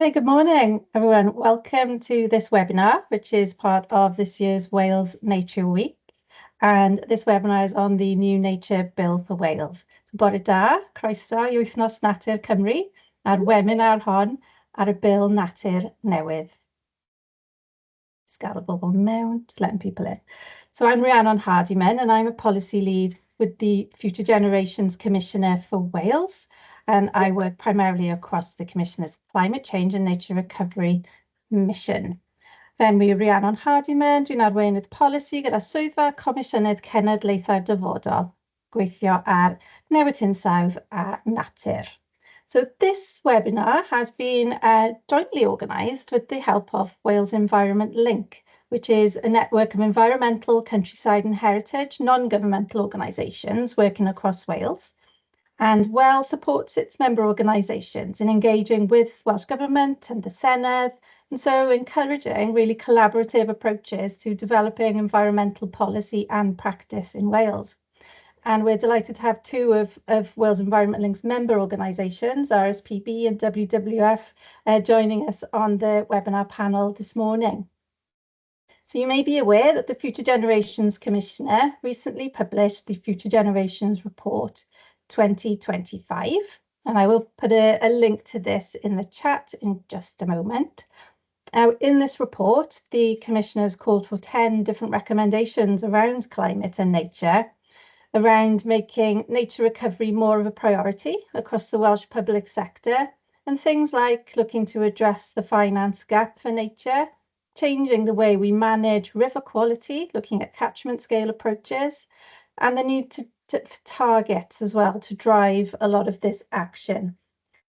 Hey, good morning, everyone. Welcome to this webinar, which is part of this year's Wales Nature Week. And this webinar is on the new Nature Bill for Wales. So, bore da, croeso i Wythnos Natur Cymru, a'r webinar hon ar y Bil Natur newydd. Just got a bubble mewn, just letting people in. So I'm Rhiannon Hardiman, and I'm a policy lead with the Future Generations Commissioner for Wales. And I work primarily across the Commissioner's Climate Change and Nature Recovery mission. Then we Rhiannon Hardiman, dwi'n arweinydd polisi gyda swyddfa Comisiynydd Cenedlaethau'r Dyfodol, gweithio ar newid hinsawdd a natur. So this webinar has been jointly organised with the help of Wales Environment Link, which is a network of environmental, countryside and heritage non-governmental organisations working across Wales. And WEL supports its member organisations in engaging with Welsh Government and the Senedd, and so encouraging really collaborative approaches to developing environmental policy and practice in Wales. And we're delighted to have two of Wales Environment Link's member organisations, RSPB and WWF, joining us on the webinar panel this morning. So you may be aware that the Future Generations Commissioner recently published the Future Generations Report 2025, and I will put a link to this in the chat in just a moment. Now, in this report, the Commissioner has called for 10 different recommendations around climate and nature, around making nature recovery more of a priority across the Welsh public sector, and things like looking to address the finance gap for nature, changing the way we manage river quality, looking at catchment scale approaches, and the need to targets as well to drive a lot of this action.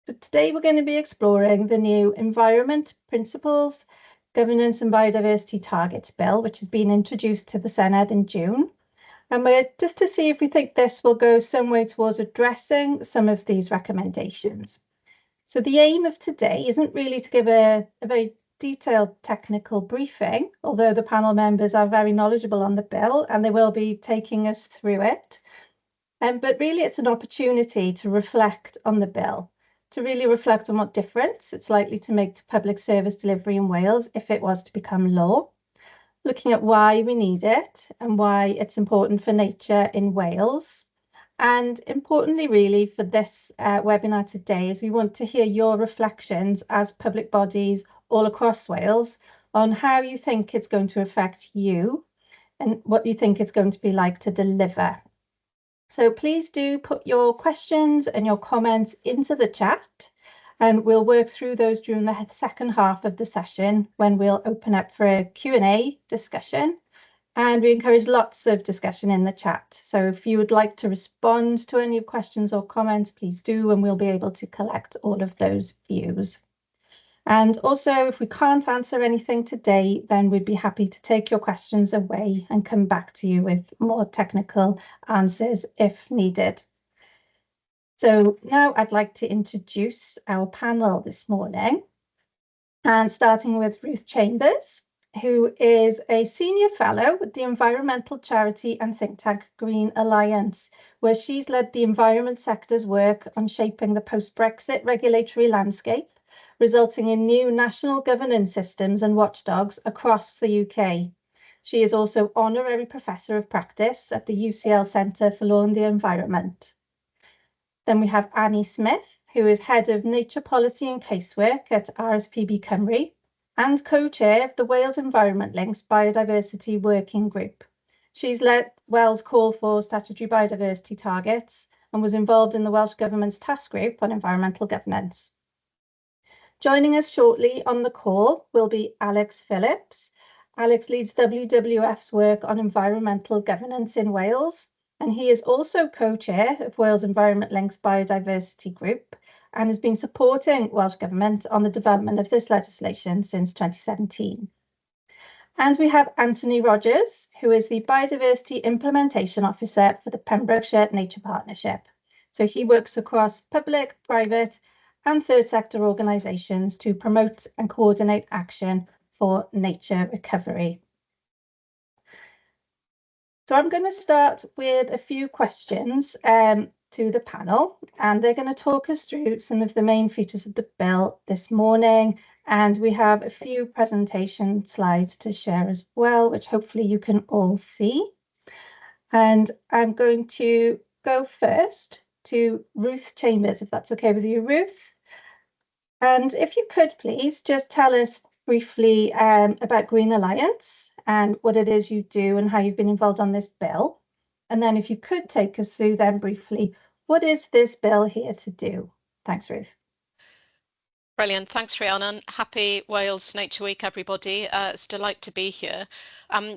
So today we're going to be exploring the new Environment Principles, Governance and Biodiversity Targets Bill, which has been introduced to the Senedd in June. And we're just to see if we think this will go some way towards addressing some of these recommendations. So the aim of today isn't really to give a very detailed technical briefing, although the panel members are very knowledgeable on the bill and they will be taking us through it. But really it's an opportunity to reflect on the bill, to really reflect on what difference it's likely to make to public service delivery in Wales if it was to become law, looking at why we need it and why it's important for nature in Wales. And importantly, really, for this webinar today, is we want to hear your reflections as public bodies all across Wales on how you think it's going to affect you and what you think it's going to be like to deliver. So please do put your questions and your comments into the chat, and we'll work through those during the second half of the session when we'll open up for a Q&A discussion. And we encourage lots of discussion in the chat. So if you would like to respond to any questions or comments, please do, and we'll be able to collect all of those views. And also, if we can't answer anything today, then we'd be happy to take your questions away and come back to you with more technical answers if needed. So now I'd like to introduce our panel this morning, and starting with Ruth Chambers, who is a senior fellow with the environmental charity and think tank Green Alliance, where she's led the environment sector's work on shaping the post-Brexit regulatory landscape, resulting in new national governance systems and watchdogs across the UK. She is also Honorary Professor of Practice at the UCL Centre for Law and the Environment. Then we have Annie Smith, who is Head of Nature Policy and Casework at RSPB Cymru and co-chair of the Wales Environment Link's Biodiversity Working Group. She's led Wales' call for statutory biodiversity targets and was involved in the Welsh Government's task group on environmental governance. Joining us shortly on the call will be Alex Phillips. Alex leads WWF's work on environmental governance in Wales, and he is also co-chair of Wales Environment Link's Biodiversity Group and has been supporting Welsh Government on the development of this legislation since 2017. And we have Anthony Rogers, who is the Biodiversity Implementation Officer for the Pembrokeshire Nature Partnership. So he works across public, private, and third sector organisations to promote and coordinate action for nature recovery. So I'm going to start with a few questions to the panel, and they're going to talk us through some of the main features of the bill this morning. And we have a few presentation slides to share as well, which hopefully you can all see. And I'm going to go first to Ruth Chambers, if that's okay with you, Ruth. And if you could please just tell us briefly about Green Alliance and what it is you do and how you've been involved on this bill. And then if you could take us through then briefly, what is this bill here to do? Thanks, Ruth. Brilliant. Thanks, Rhiannon. Happy Wales Nature Week, everybody. It's a delight to be here.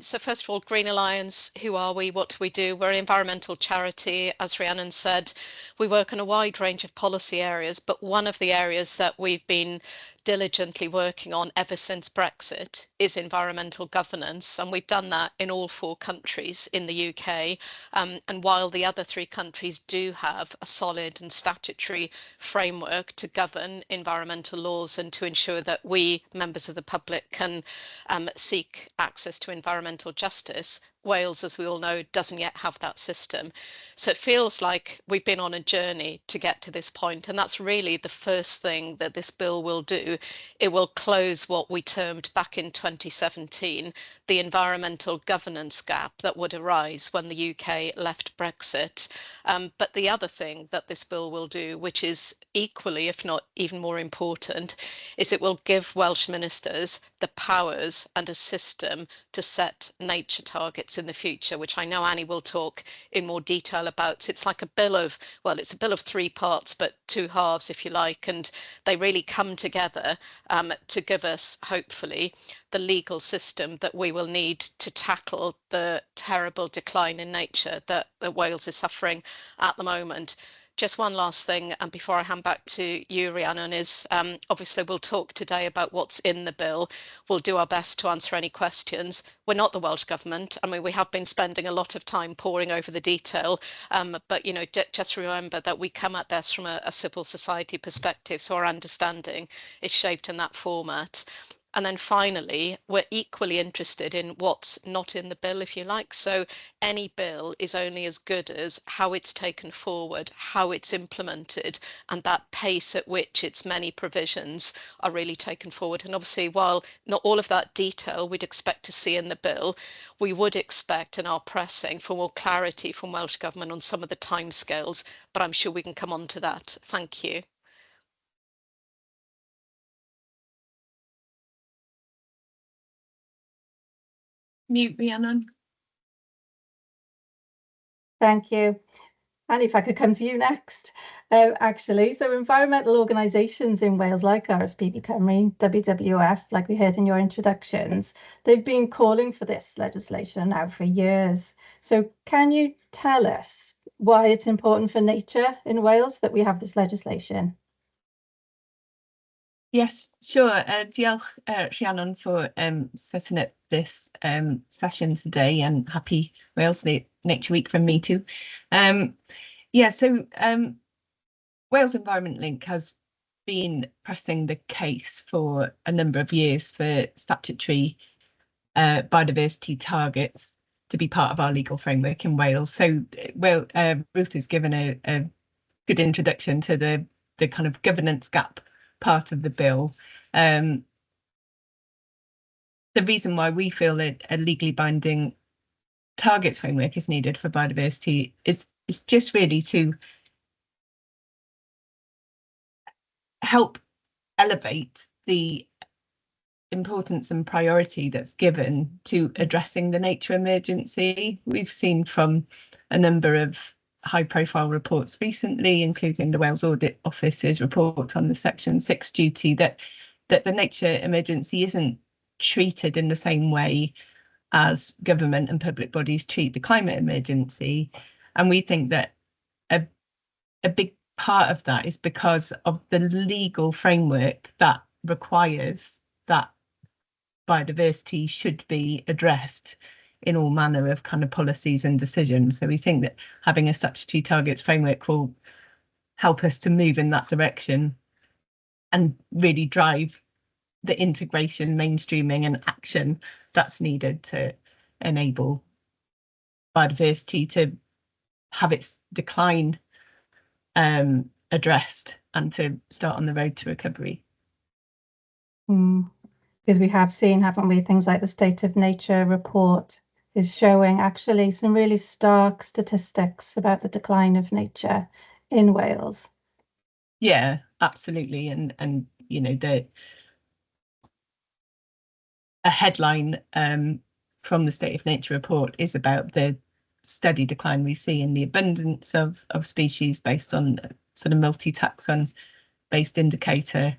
So first of all, Green Alliance, who are we? What do we do? We're an environmental charity. As Rhiannon said, we work on a wide range of policy areas, but one of the areas that we've been diligently working on ever since Brexit is environmental governance, and we've done that in all 4 countries in the UK. And while the other 3 countries do have a solid and statutory framework to govern environmental laws and to ensure that we, members of the public, can seek access to environmental justice, Wales, as we all know, doesn't yet have that system. So it feels like we've been on a journey to get to this point, and that's really the first thing that this bill will do. It will close what we termed back in 2017 the environmental governance gap that would arise when the UK left Brexit. But the other thing that this bill will do, which is equally, if not even more important, is it will give Welsh ministers the powers and a system to set nature targets in the future, which I know Annie will talk in more detail about. It's like a bill of, well, it's a bill of 3 parts, but 2 halves, if you like, and they really come together to give us, hopefully, the legal system that we will need to tackle the terrible decline in nature that Wales is suffering at the moment. Just one last thing, and before I hand back to you, Rhiannon, is obviously we'll talk today about what's in the bill. We'll do our best to answer any questions. We're not the Welsh Government. I mean, we have been spending a lot of time poring over the detail, but, you know, just remember that we come at this from a civil society perspective, so our understanding is shaped in that format. And then finally, we're equally interested in what's not in the bill, if you like. So any bill is only as good as how it's taken forward, how it's implemented, and that pace at which its many provisions are really taken forward. And obviously, while not all of that detail we'd expect to see in the bill, we would expect and are pressing for more clarity from Welsh Government on some of the timescales, but I'm sure we can come on to that. Thank you. Mute, Rhiannon. Thank you. And if I could come to you next, actually. So environmental organisations in Wales, like RSPB Cymru, WWF, like we heard in your introductions, they've been calling for this legislation now for years. So can you tell us why it's important for nature in Wales that we have this legislation? Yes, sure. Diolch, Rhiannon, for setting up this session today, and happy Wales Nature Week from me too. Yeah, so Wales Environment Link has been pressing the case for a number of years for statutory biodiversity targets to be part of our legal framework in Wales. So, well, Ruth has given a good introduction to the kind of governance gap part of the bill. The reason why we feel that a legally binding targets framework is needed for biodiversity is just really to help elevate the importance and priority that's given to addressing the nature emergency. We've seen from a number of high-profile reports recently, including the Wales Audit Office's report on the Section 6 duty, that the nature emergency isn't treated in the same way as government and public bodies treat the climate emergency. And we think that a big part of that is because of the legal framework that requires that biodiversity should be addressed in all manner of kind of policies and decisions. So we think that having a statutory targets framework will help us to move in that direction and really drive the integration, mainstreaming and action that's needed to enable biodiversity to have its decline addressed and to start on the road to recovery. Because we have seen, haven't we, things like the State of Nature report is showing actually some really stark statistics about the decline of nature in Wales. Yeah, absolutely. And you know, a headline from the State of Nature report is about the steady decline we see in the abundance of species based on sort of multi-taxon based indicator.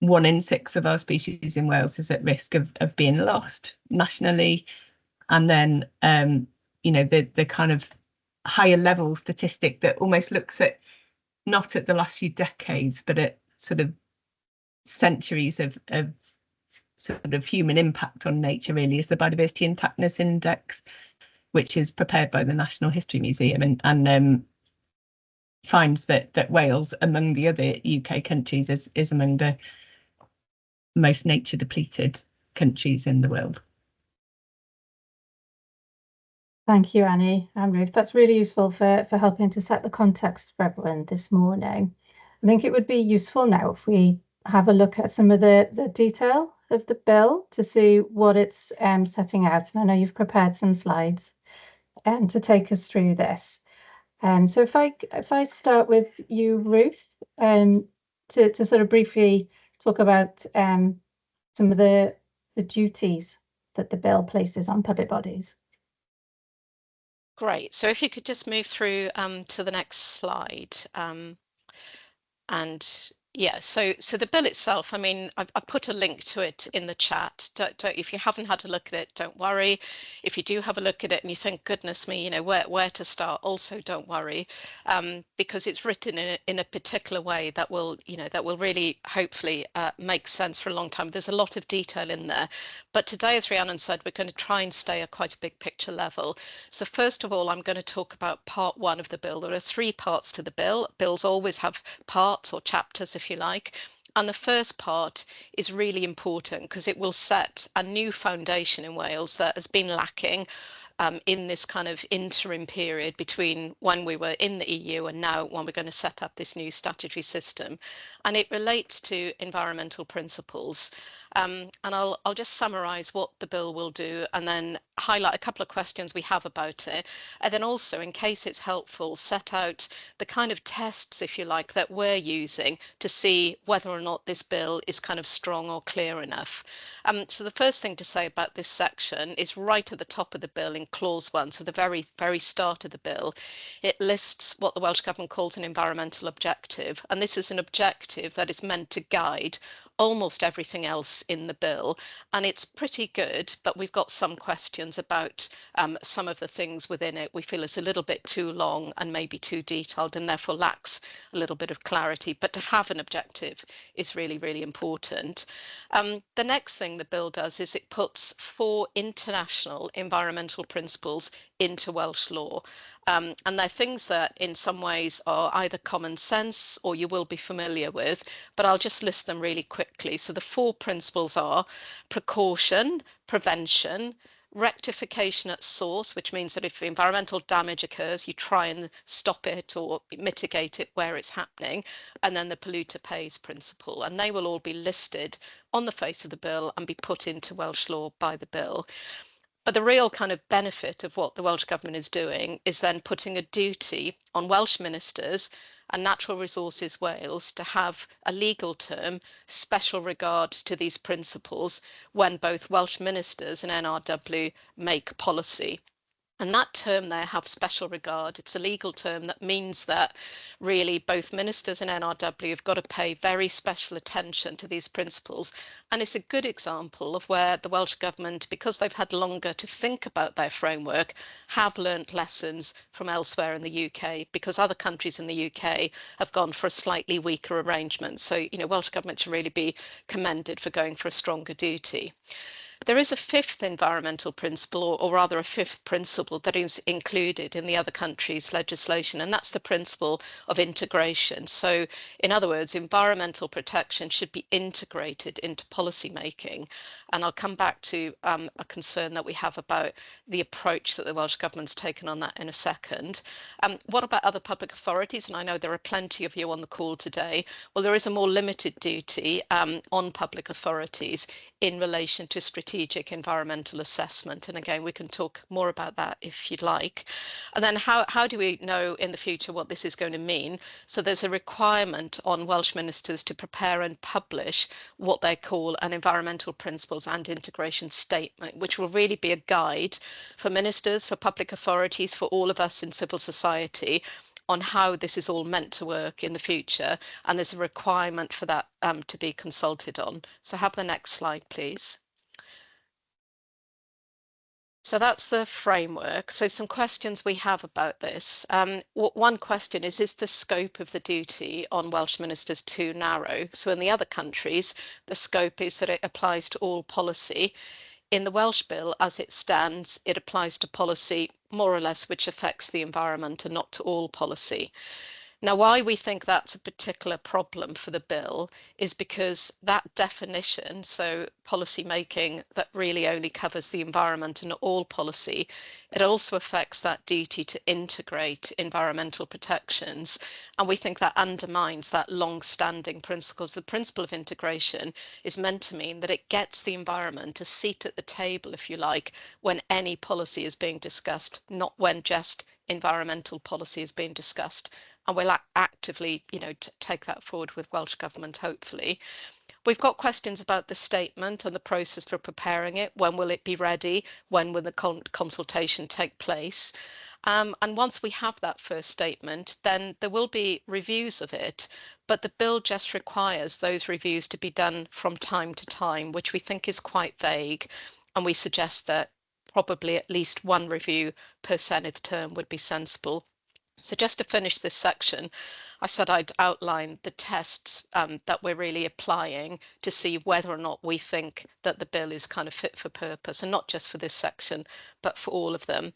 1 in 6 of our species in Wales is at risk of being lost nationally. And then, you know, the kind of higher level statistic that almost looks at not at the last few decades, but at sort of centuries of sort of human impact on nature really is the Biodiversity Intactness Index, which is prepared by the National History Museum and finds that Wales, among the other UK countries, is among the most nature depleted countries in the world. Thank you, Annie and Ruth. That's really useful for helping to set the context for everyone this morning. I think it would be useful now if we have a look at some of the detail of the bill to see what it's setting out. And I know you've prepared some slides to take us through this. So if I start with you, Ruth, to sort of briefly talk about some of the duties that the bill places on public bodies. Great. So if you could just move through to the next slide. And yeah, so the bill itself, I mean, I've put a link to it in the chat. If you haven't had a look at it, don't worry. If you do have a look at it and you think, goodness me, you know, where to start, also don't worry, because it's written in a particular way that will, you know, that will really hopefully make sense for a long time. There's a lot of detail in there. But today, as Rhiannon said, we're going to try and stay at quite a big picture level. So first of all, I'm going to talk about part 1 of the bill. There are 3 parts to the bill. Bills always have parts or chapters, if you like. And the first part is really important because it will set a new foundation in Wales that has been lacking in this kind of interim period between when we were in the EU and now when we're going to set up this new statutory system. And it relates to environmental principles. And I'll just summarise what the bill will do and then highlight a couple of questions we have about it. And then also, in case it's helpful, set out the kind of tests, if you like, that we're using to see whether or not this bill is kind of strong or clear enough. So the first thing to say about this section is right at the top of the bill in clause 1, so the very start of the bill, it lists what the Welsh Government calls an environmental objective. And this is an objective that is meant to guide almost everything else in the bill, and it's pretty good, but we've got some questions about some of the things within it we feel is a little bit too long and maybe too detailed and therefore lacks a little bit of clarity. But to have an objective is really, really important. The next thing the bill does is it puts 4 international environmental principles into Welsh law. And they're things that in some ways are either common sense or you will be familiar with, but I'll just list them really quickly. So the 4 principles are precaution, prevention, rectification at source, which means that if environmental damage occurs, you try and stop it or mitigate it where it's happening, and then the polluter pays principle. And they will all be listed on the face of the bill and be put into Welsh law by the bill. But the real kind of benefit of what the Welsh Government is doing is then putting a duty on Welsh ministers and Natural Resources Wales to have a legal term, special regard to these principles, when both Welsh ministers and NRW make policy. And that term there, have special regard, it's a legal term that means that really both ministers and NRW have got to pay very special attention to these principles. And it's a good example of where the Welsh Government, because they've had longer to think about their framework, have learnt lessons from elsewhere in the UK, because other countries in the UK have gone for a slightly weaker arrangement. So, you know, Welsh Government should really be commended for going for a stronger duty. There is a fifth environmental principle, or rather a fifth principle that is included in the other countries' legislation, and that's the principle of integration. So, in other words, environmental protection should be integrated into policy making. And I'll come back to a concern that we have about the approach that the Welsh Government's taken on that in a second. What about other public authorities? And I know there are plenty of you on the call today. Well, there is a more limited duty on public authorities in relation to strategic environmental assessment. And again, we can talk more about that if you'd like. And then how do we know in the future what this is going to mean? So there's a requirement on Welsh ministers to prepare and publish what they call an environmental principles and integration statement, which will really be a guide for ministers, for public authorities, for all of us in civil society on how this is all meant to work in the future, and there's a requirement for that to be consulted on. So have the next slide, please. So that's the framework. So some questions we have about this. One question is the scope of the duty on Welsh ministers too narrow? So in the other countries, the scope is that it applies to all policy. In the Welsh Bill, as it stands, it applies to policy more or less which affects the environment and not to all policy. Now, why we think that's a particular problem for the bill is because that definition, so policy making that really only covers the environment and not all policy, it also affects that duty to integrate environmental protections. And we think that undermines that long-standing principle. The principle of integration is meant to mean that it gets the environment a seat at the table, if you like, when any policy is being discussed, not when just environmental policy is being discussed. And we'll actively, take that forward with Welsh Government, hopefully. We've got questions about the statement and the process for preparing it. When will it be ready? When will the consultation take place? And once we have that first statement, then there will be reviews of it. But the bill just requires those reviews to be done from time to time, which we think is quite vague. And we suggest that probably at least one review per Senedd term would be sensible. So just to finish this section, I said I'd outline the tests that we're really applying to see whether or not we think that the bill is kind of fit for purpose, and not just for this section, but for all of them.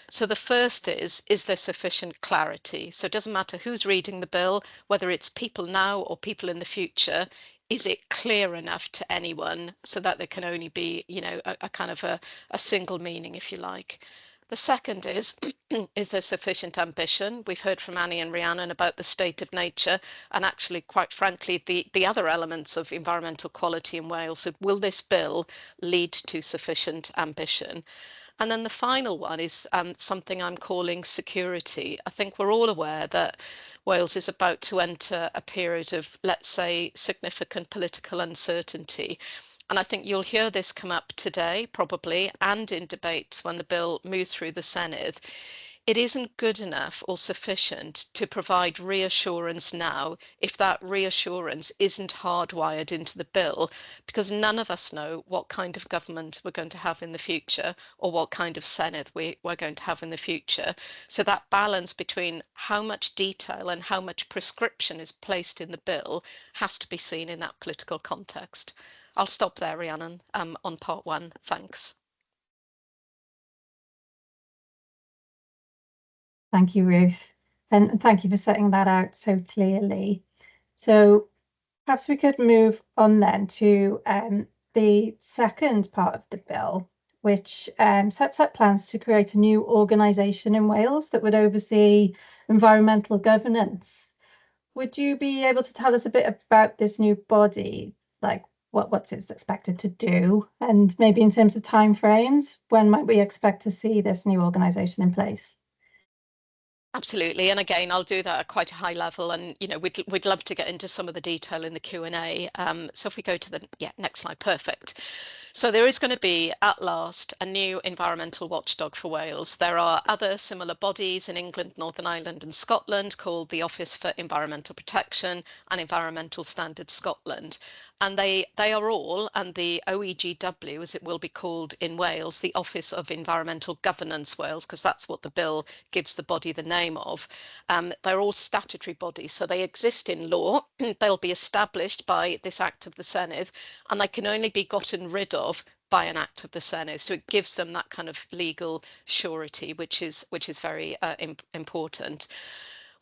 So the first is there sufficient clarity? So it doesn't matter who's reading the bill, whether it's people now or people in the future, is it clear enough to anyone so that there can only be, a kind of a single meaning, if you like? The second is there sufficient ambition? We've heard from Annie and Rhiannon about the state of nature, and actually, quite frankly, the other elements of environmental quality in Wales. So will this bill lead to sufficient ambition? And then the final one is something I'm calling security. I think we're all aware that Wales is about to enter a period of, let's say, significant political uncertainty. And I think you'll hear this come up today, probably, and in debates when the bill moves through the Senedd. It isn't good enough or sufficient to provide reassurance now if that reassurance isn't hardwired into the bill, because none of us know what kind of government we're going to have in the future or what kind of Senedd we're going to have in the future. So that balance between how much detail and how much prescription is placed in the bill has to be seen in that political context. I'll stop there, Rhiannon, on part one. Thanks. Thank you, Ruth. And thank you for setting that out so clearly. So perhaps we could move on then to the second part of the bill, which sets up plans to create a new organisation in Wales that would oversee environmental governance. Would you be able to tell us a bit about this new body, like what's it's expected to do, and maybe in terms of timeframes, when might we expect to see this new organisation in place? Absolutely, and again, I'll do that at quite a high level, and we'd love to get into some of the detail in the Q&A. So if we go to the next slide, perfect. So there is going to be, at last, a new environmental watchdog for Wales. There are other similar bodies in England, Northern Ireland and Scotland called the Office for Environmental Protection and Environmental Standards Scotland. And they are all, and the OEGW, as it will be called in Wales, the Office of Environmental Governance Wales, because that's what the bill gives the body the name of. They're all statutory bodies, so they exist in law. They'll be established by this Act of the Senedd, and they can only be gotten rid of by an act of the Senedd. So it gives them that kind of legal surety, which is very important.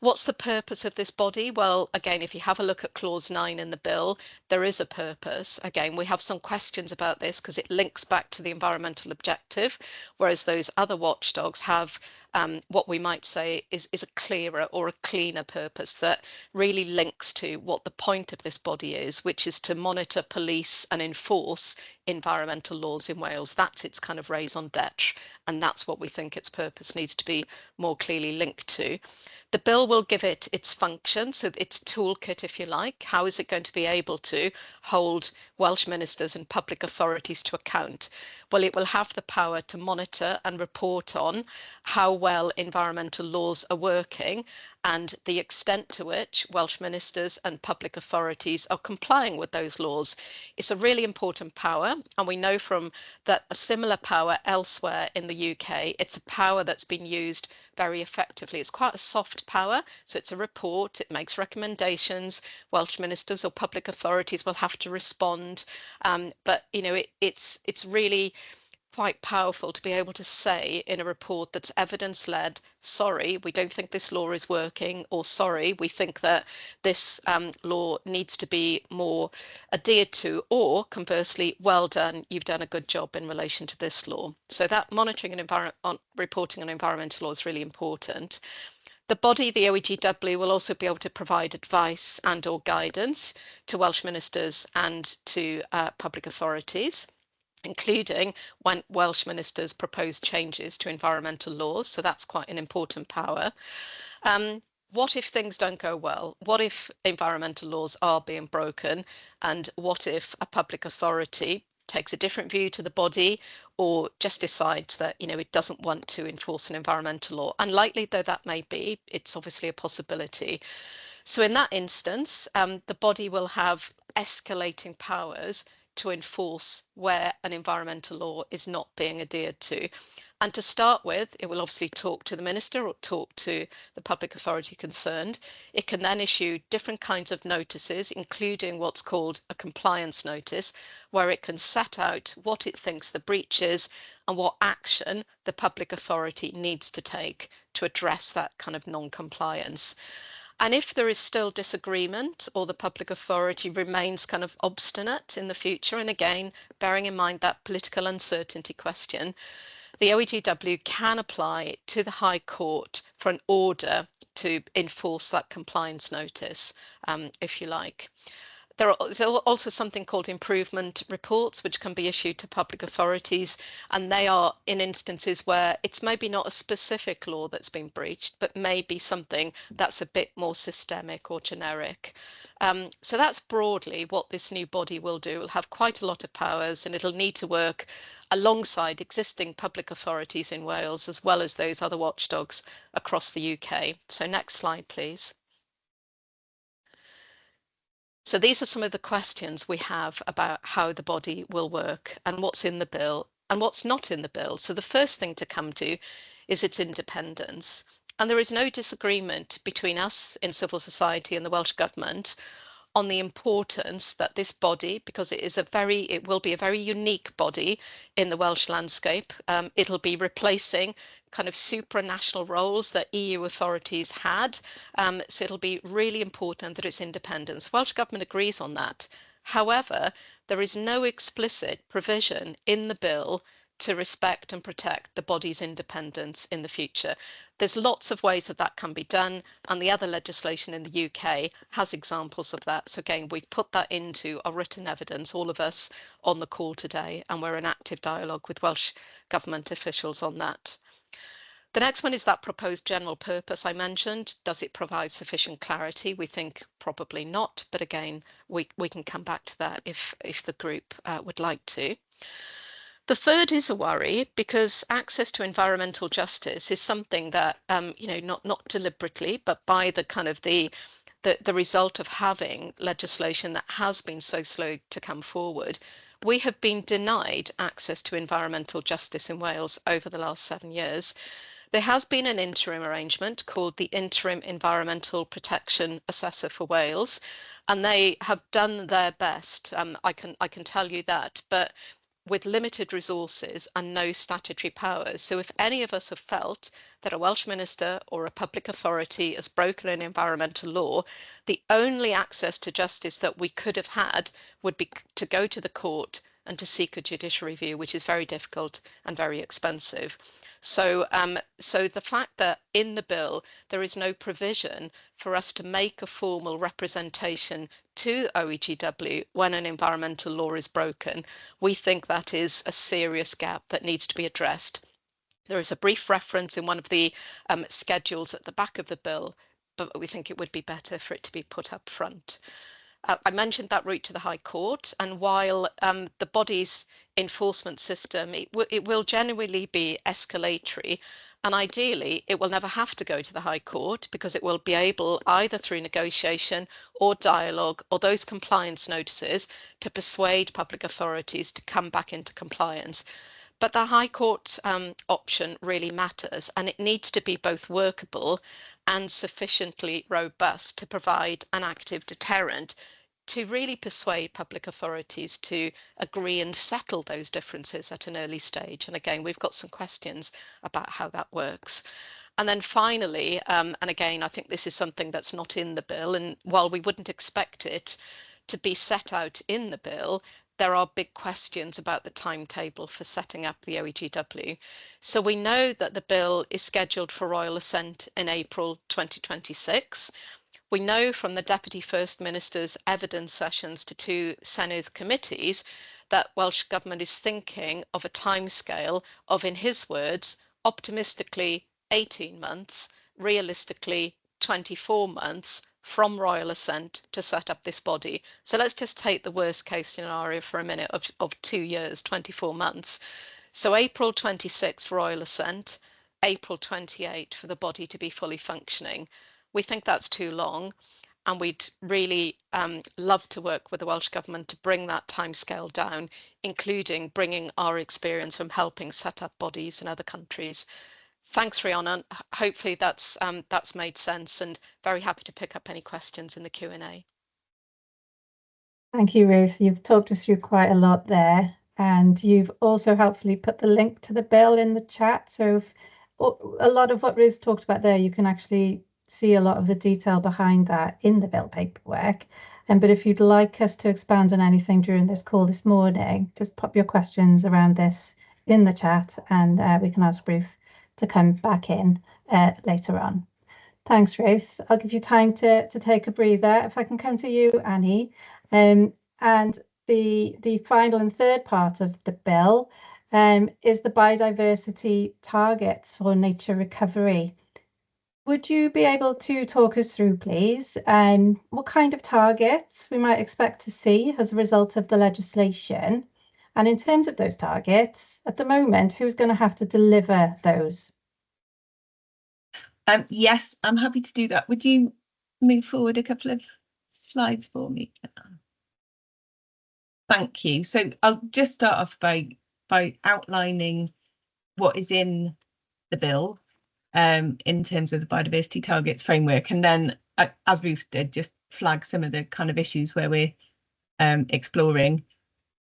What's the purpose of this body? Well, again, if you have a look at clause 9 in the bill, there is a purpose. Again, we have some questions about this because it links back to the environmental objective, whereas those other watchdogs have what we might say is a clearer or a cleaner purpose that really links to what the point of this body is, which is to monitor, police and enforce environmental laws in Wales. That's its kind of raison d'etre, and that's what we think its purpose needs to be more clearly linked to. The bill will give it its function, so its toolkit, if you like. How is it going to be able to hold Welsh ministers and public authorities to account? Well, it will have the power to monitor and report on how well environmental laws are working and the extent to which Welsh ministers and public authorities are complying with those laws. It's a really important power, and we know from that a similar power elsewhere in the UK. It's a power that's been used very effectively. It's quite a soft power, so it's a report, it makes recommendations, Welsh ministers or public authorities will have to respond, but you know, it's really quite powerful to be able to say in a report that's evidence-led, sorry, we don't think this law is working, or sorry, we think that this law needs to be more adhered to, or conversely, well done, you've done a good job in relation to this law. So that monitoring and reporting on environmental law is really important. The body, the OEGW, will also be able to provide advice and or guidance to Welsh ministers and to public authorities, including when Welsh ministers propose changes to environmental laws. So that's quite an important power. What if things don't go well? What if environmental laws are being broken? And what if a public authority takes a different view to the body, or just decides that, you know, it doesn't want to enforce an environmental law? Unlikely though that may be, it's obviously a possibility. So in that instance, the body will have escalating powers to enforce where an environmental law is not being adhered to. And to start with, it will obviously talk to the minister or talk to the public authority concerned. It can then issue different kinds of notices, including what's called a compliance notice, where it can set out what it thinks the breach is and what action the public authority needs to take to address that kind of non-compliance. And if there is still disagreement, or the public authority remains kind of obstinate in the future, and again, bearing in mind that political uncertainty question, the OEGW can apply to the High Court for an order to enforce that compliance notice, if you like. There is also something called improvement reports, which can be issued to public authorities, and they are in instances where it's maybe not a specific law that's been breached, but maybe something that's a bit more systemic or generic. So that's broadly what this new body will do. It'll have quite a lot of powers, and it'll need to work alongside existing public authorities in Wales, as well as those other watchdogs across the UK. So next slide, please. So these are some of the questions we have about how the body will work and what's in the bill and what's not in the bill. So the first thing to come to is its independence. And there is no disagreement between us in civil society and the Welsh Government on the importance that this body, because it will be a very unique body in the Welsh landscape. It'll be replacing kind of supranational roles that EU authorities had. So it'll be really important that it's independent. Welsh Government agrees on that. However, there is no explicit provision in the bill to respect and protect the body's independence in the future. There's lots of ways that that can be done, and the other legislation in the UK has examples of that. So again, we've put that into our written evidence, all of us on the call today, and we're in active dialogue with Welsh Government officials on that. The next one is that proposed general purpose I mentioned. Does it provide sufficient clarity? We think probably not, but again, we can come back to that if the group would like to. The third is a worry, because access to environmental justice is something that, not deliberately, but by the kind of the result of having legislation that has been so slow to come forward. We have been denied access to environmental justice in Wales over the last 7 years. There has been an interim arrangement called the Interim Environmental Protection Assessor for Wales, and they have done their best. I can tell you that, but with limited resources and no statutory powers. So if any of us have felt that a Welsh minister or a public authority has broken an environmental law, the only access to justice that we could have had would be to go to the court and to seek a judicial review, which is very difficult and very expensive. So, so the fact that in the bill there is no provision for us to make a formal representation to OEGW when an environmental law is broken, we think that is a serious gap that needs to be addressed. There is a brief reference in one of the schedules at the back of the bill, but we think it would be better for it to be put up front. I mentioned that route to the High Court, and while the body's enforcement system, it will generally be escalatory, and ideally it will never have to go to the High Court because it will be able, either through negotiation or dialogue or those compliance notices, to persuade public authorities to come back into compliance. But the High Court option really matters, and it needs to be both workable and sufficiently robust to provide an active deterrent to really persuade public authorities to agree and settle those differences at an early stage. And again, we've got some questions about how that works. And then finally, and again, I think this is something that's not in the bill, and while we wouldn't expect it to be set out in the bill, there are big questions about the timetable for setting up the OEGW. So we know that the bill is scheduled for royal assent in April 2026. We know from the Deputy First Minister's evidence sessions to two Cenedlaethau'r committees that Welsh Government is thinking of a timescale of, in his words, optimistically 18 months, realistically 24 months from royal assent to set up this body. So let's just take the worst case scenario for a minute of 2 years, 24 months. So April 26 for royal assent, April 28 for the body to be fully functioning. We think that's too long, and we'd really love to work with the Welsh Government to bring that timescale down, including bringing our experience from helping set up bodies in other countries. Thanks, Rhiannon. Hopefully that's made sense, and very happy to pick up any questions in the Q&A. Thank you, Ruth. You've talked us through quite a lot there, and you've also helpfully put the link to the bill in the chat. So if, a lot of what Ruth talked about there, you can actually see a lot of the detail behind that in the bill paperwork. But if you'd like us to expand on anything during this call this morning, just pop your questions around this in the chat, and we can ask Ruth to come back in later on. Thanks, Ruth. I'll give you time to take a breather. If I can come to you, Annie. And the final and third part of the bill is the biodiversity targets for nature recovery. Would you be able to talk us through, please, what kind of targets we might expect to see as a result of the legislation? And in terms of those targets, at the moment, who's going to have to deliver those? Yes, I'm happy to do that. Would you move forward a couple of slides for me? Thank you. So I'll just start off by outlining what is in the bill in terms of the biodiversity targets framework, and then as Ruth did, just flag some of the kind of issues where we're exploring,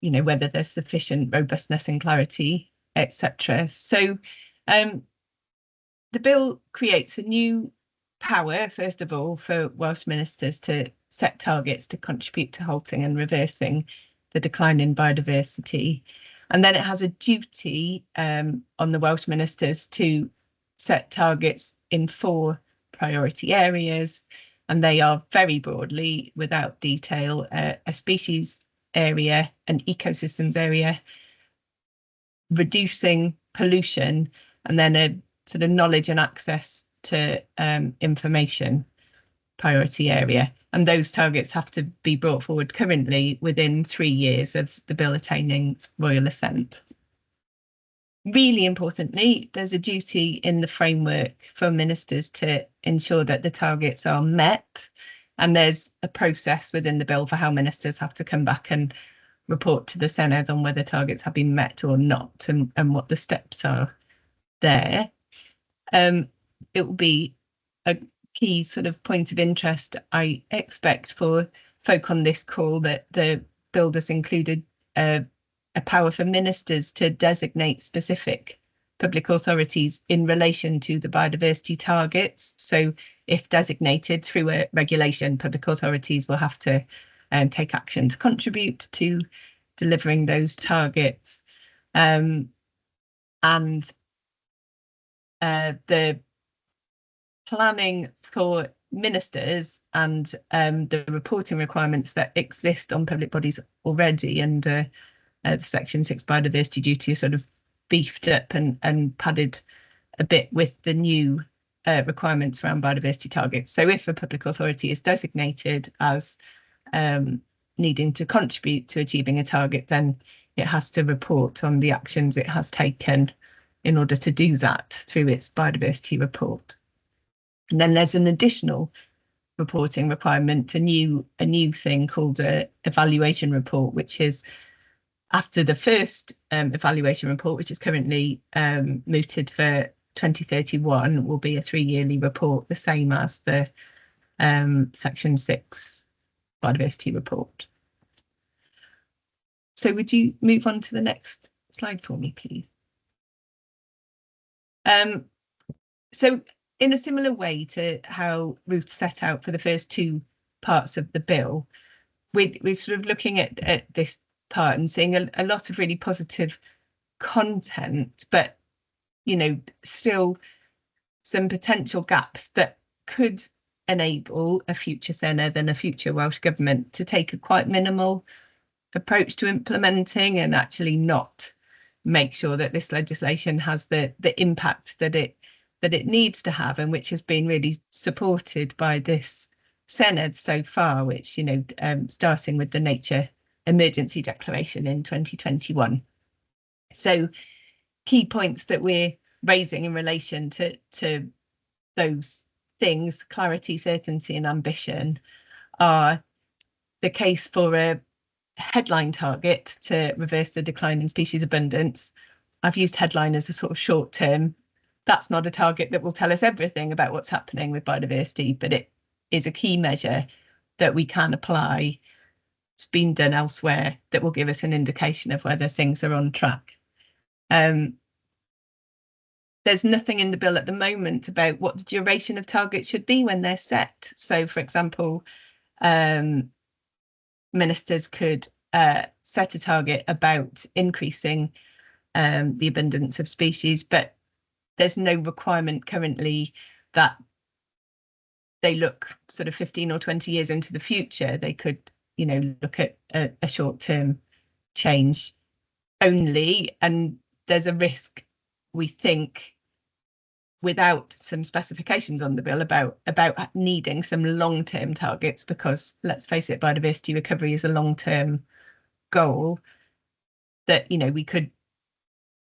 you know, whether there's sufficient robustness and clarity, etc. So the bill creates a new power, first of all, for Welsh ministers to set targets to contribute to halting and reversing the decline in biodiversity. And then it has a duty on the Welsh ministers to set targets in 4 priority areas, and they are very broadly, without detail, a species area, an ecosystems area, reducing pollution, and then a sort of knowledge and access to information priority area. And those targets have to be brought forward currently within 3 years of the bill attaining royal assent. Really importantly, there's a duty in the framework for ministers to ensure that the targets are met, and there's a process within the bill for how ministers have to come back and report to the Senedd on whether targets have been met or not, and what the steps are there. It will be a key sort of point of interest, I expect, for folk on this call, that the bill has included a power for ministers to designate specific public authorities in relation to the biodiversity targets. So if designated through a regulation, public authorities will have to take action to contribute to delivering those targets. And the planning for ministers and the reporting requirements that exist on public bodies already under the Section 6 biodiversity duty are sort of beefed up and padded a bit with the new requirements around biodiversity targets. So if a public authority is designated as needing to contribute to achieving a target, then it has to report on the actions it has taken in order to do that through its biodiversity report. And then there's an additional reporting requirement, a new thing called an evaluation report, which is after the first evaluation report, which is currently mooted for 2031, will be a 3-yearly report, the same as the Section 6 biodiversity report. So would you move on to the next slide for me, please? So in a similar way to how Ruth set out for the first 2 parts of the bill, we're sort of looking at this part and seeing a lot of really positive content, but, you know, still some potential gaps that could enable a future Senedd and a future Welsh Government to take a quite minimal approach to implementing and actually not make sure that this legislation has the impact that it needs to have, and which has been really supported by this Senedd so far, which, you know, starting with the Nature Emergency Declaration in 2021. So key points that we're raising in relation to those things, clarity, certainty and ambition, are the case for a headline target to reverse the decline in species abundance. I've used headline as a sort of short term. That's not a target that will tell us everything about what's happening with biodiversity, but it is a key measure that we can apply. It's been done elsewhere that will give us an indication of whether things are on track. There's nothing in the bill at the moment about what the duration of targets should be when they're set. So, for example, ministers could set a target about increasing the abundance of species, but there's no requirement currently that they look sort of 15 or 20 years into the future. They could, you know, look at a short-term change only, and there's a risk, we think, without some specifications on the bill about needing some long-term targets, because let's face it, biodiversity recovery is a long-term goal, that, you know, we could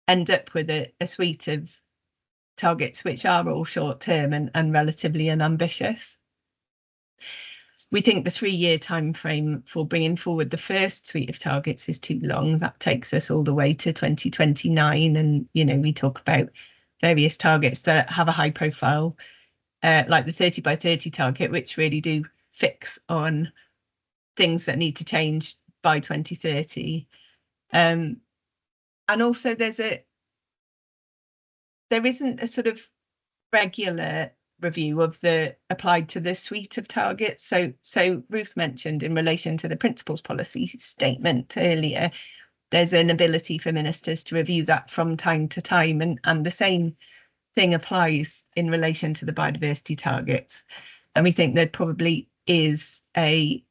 end up with a suite of targets which are all short-term and relatively unambitious. We think the 3-year time frame for bringing forward the first suite of targets is too long. That takes us all the way to 2029, and, you know, we talk about various targets that have a high profile, like the 30 by 30 target, which really do fix on things that need to change by 2030. And also there isn't a sort of regular review of the applied to the suite of targets. So Ruth mentioned in relation to the principles policy statement earlier, there's an ability for ministers to review that from time to time, and the same thing applies in relation to the biodiversity targets. And we think there probably is a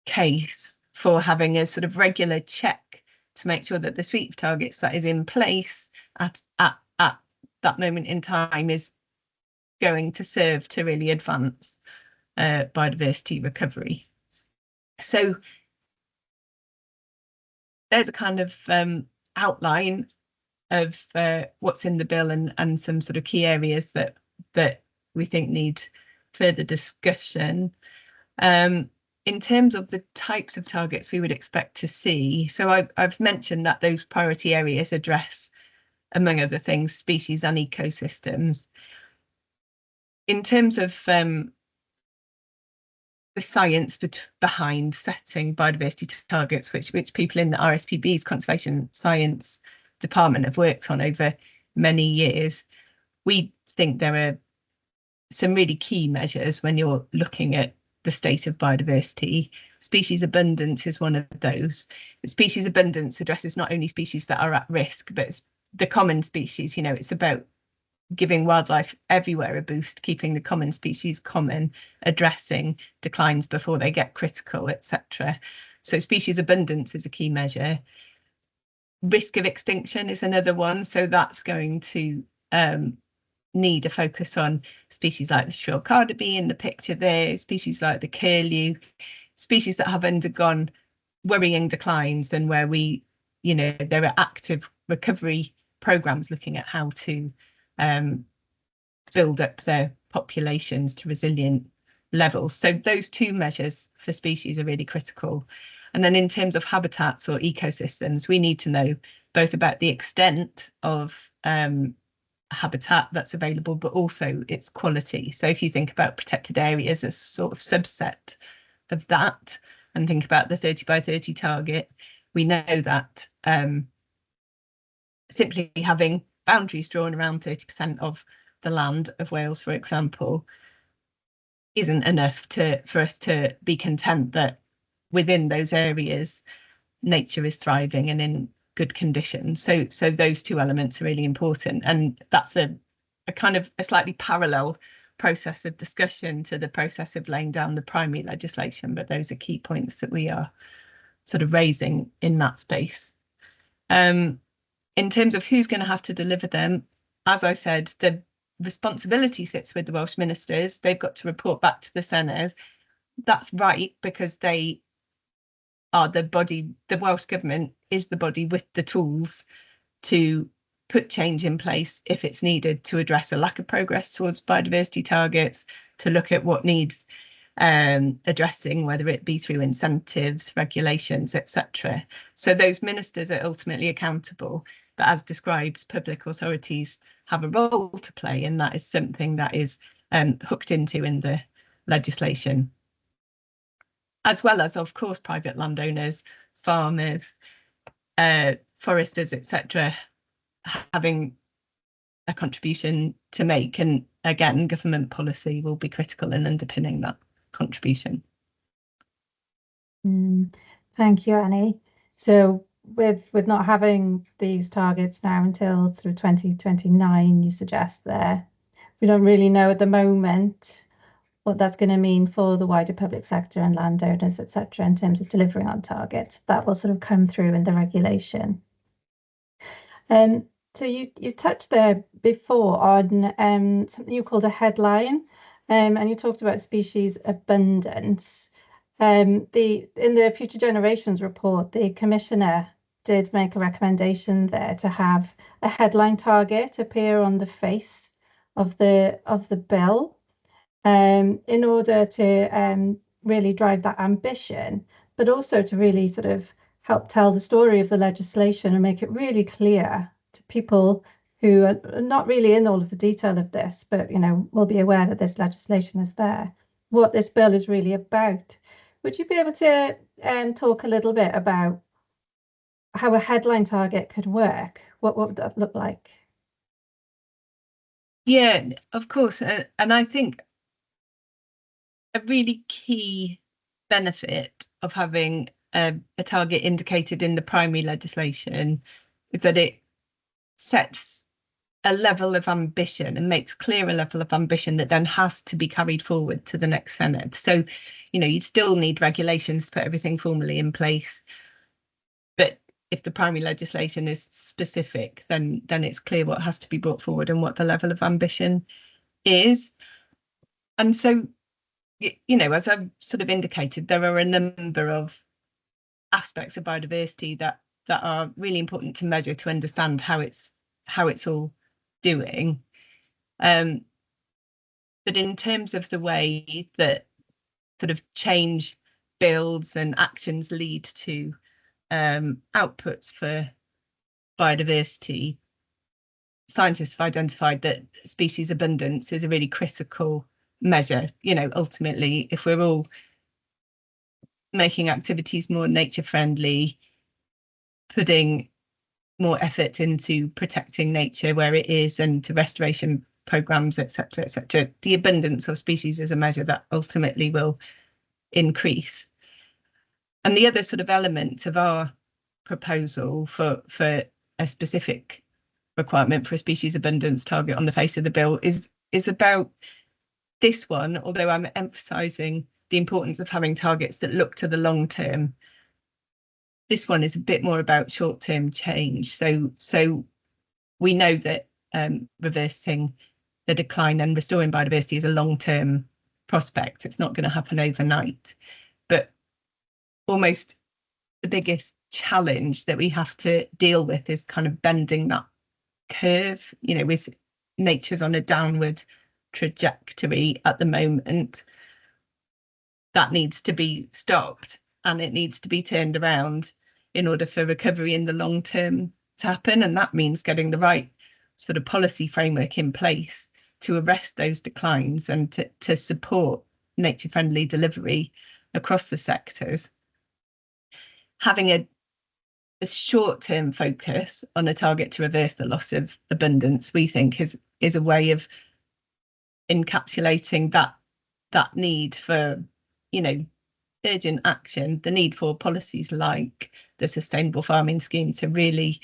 case for having a sort of regular check to make sure that the suite of targets that is in place at that moment in time is going to serve to really advance biodiversity recovery. So there's a kind of outline of what's in the bill and some sort of key areas that we think need further discussion. In terms of the types of targets we would expect to see, so I've mentioned that those priority areas address, among other things, species and ecosystems. In terms of the science behind setting biodiversity targets, which people in the RSPB's Conservation Science Department have worked on over many years. We think there are some really key measures when you're looking at the state of biodiversity. Species abundance is one of those. Species abundance addresses not only species that are at risk, but the common species. You know, it's about giving wildlife everywhere a boost, keeping the common species common, addressing declines before they get critical, etc. So species abundance is a key measure. Risk of extinction is another one. So that's going to need a focus on species like the shrill carnaby in the picture there, species like the curlew, species that have undergone worrying declines and where we, you know, there are active recovery programs looking at how to build up their populations to resilient levels. So those two measures for species are really critical. And then in terms of habitats or ecosystems, we need to know both about the extent of habitat that's available, but also its quality. So if you think about protected areas as sort of subset of that, and think about the 30 by 30 target, we know that simply having boundaries drawn around 30% of the land of Wales, for example, isn't enough for us to be content that within those areas nature is thriving and in good conditions. So those two elements are really important, and that's a kind of a slightly parallel process of discussion to the process of laying down the primary legislation, but those are key points that we are sort of raising in that space. In terms of who's going to have to deliver them, as I said, the responsibility sits with the Welsh ministers. They've got to report back to the Senedd. That's right, because they are the body, the Welsh Government is the body with the tools to put change in place if it's needed to address a lack of progress towards biodiversity targets, to look at what needs addressing, whether it be through incentives, regulations, etc. So those ministers are ultimately accountable, but as described, public authorities have a role to play, and that is something that is hooked into in the legislation, as well as, of course, private landowners, farmers, foresters, etc., having a contribution to make. And again, government policy will be critical in underpinning that contribution. Thank you, Annie. So with not having these targets now until sort of 2029, you suggest there, we don't really know at the moment what that's going to mean for the wider public sector and landowners, etc., in terms of delivering on targets. That will sort of come through in the regulation. So you touched there before on something you called a headline, and you talked about species abundance. In the Future Generations report, the Commissioner did make a recommendation there to have a headline target appear on the face of the bill, in order to really drive that ambition, but also to really sort of help tell the story of the legislation and make it really clear to people who are not really in all of the detail of this, but will be aware that this legislation is there, what this bill is really about. Would you be able to talk a little bit about how a headline target could work? What would that look like? Yeah, of course. And I think a really key benefit of having a target indicated in the primary legislation is that it sets a level of ambition and makes clear a level of ambition that then has to be carried forward to the next Senedd. So, you'd still need regulations to put everything formally in place. But if the primary legislation is specific, then it's clear what has to be brought forward and what the level of ambition is. And so, as I've sort of indicated, there are a number of aspects of biodiversity that are really important to measure to understand how it's all doing. But in terms of the way that sort of change builds and actions lead to outputs for biodiversity, scientists have identified that species abundance is a really critical measure. Ultimately, if we're all making activities more nature friendly, putting more effort into protecting nature where it is and to restoration programs, etc., etc. The abundance of species is a measure that ultimately will increase. And the other sort of element of our proposal for a specific requirement for a species abundance target on the face of the bill is about this one, although I'm emphasising the importance of having targets that look to the long term. This one is a bit more about short-term change. So we know that reversing the decline and restoring biodiversity is a long-term prospect. It's not going to happen overnight. But almost the biggest challenge that we have to deal with is kind of bending that curve, you know, with nature's on a downward trajectory at the moment. That needs to be stopped and it needs to be turned around in order for recovery in the long term to happen. And that means getting the right sort of policy framework in place to arrest those declines and to support nature friendly delivery across the sectors. Having a short-term focus on a target to reverse the loss of abundance, we think is a way of encapsulating that need for, you know, urgent action, the need for policies like the sustainable farming scheme to really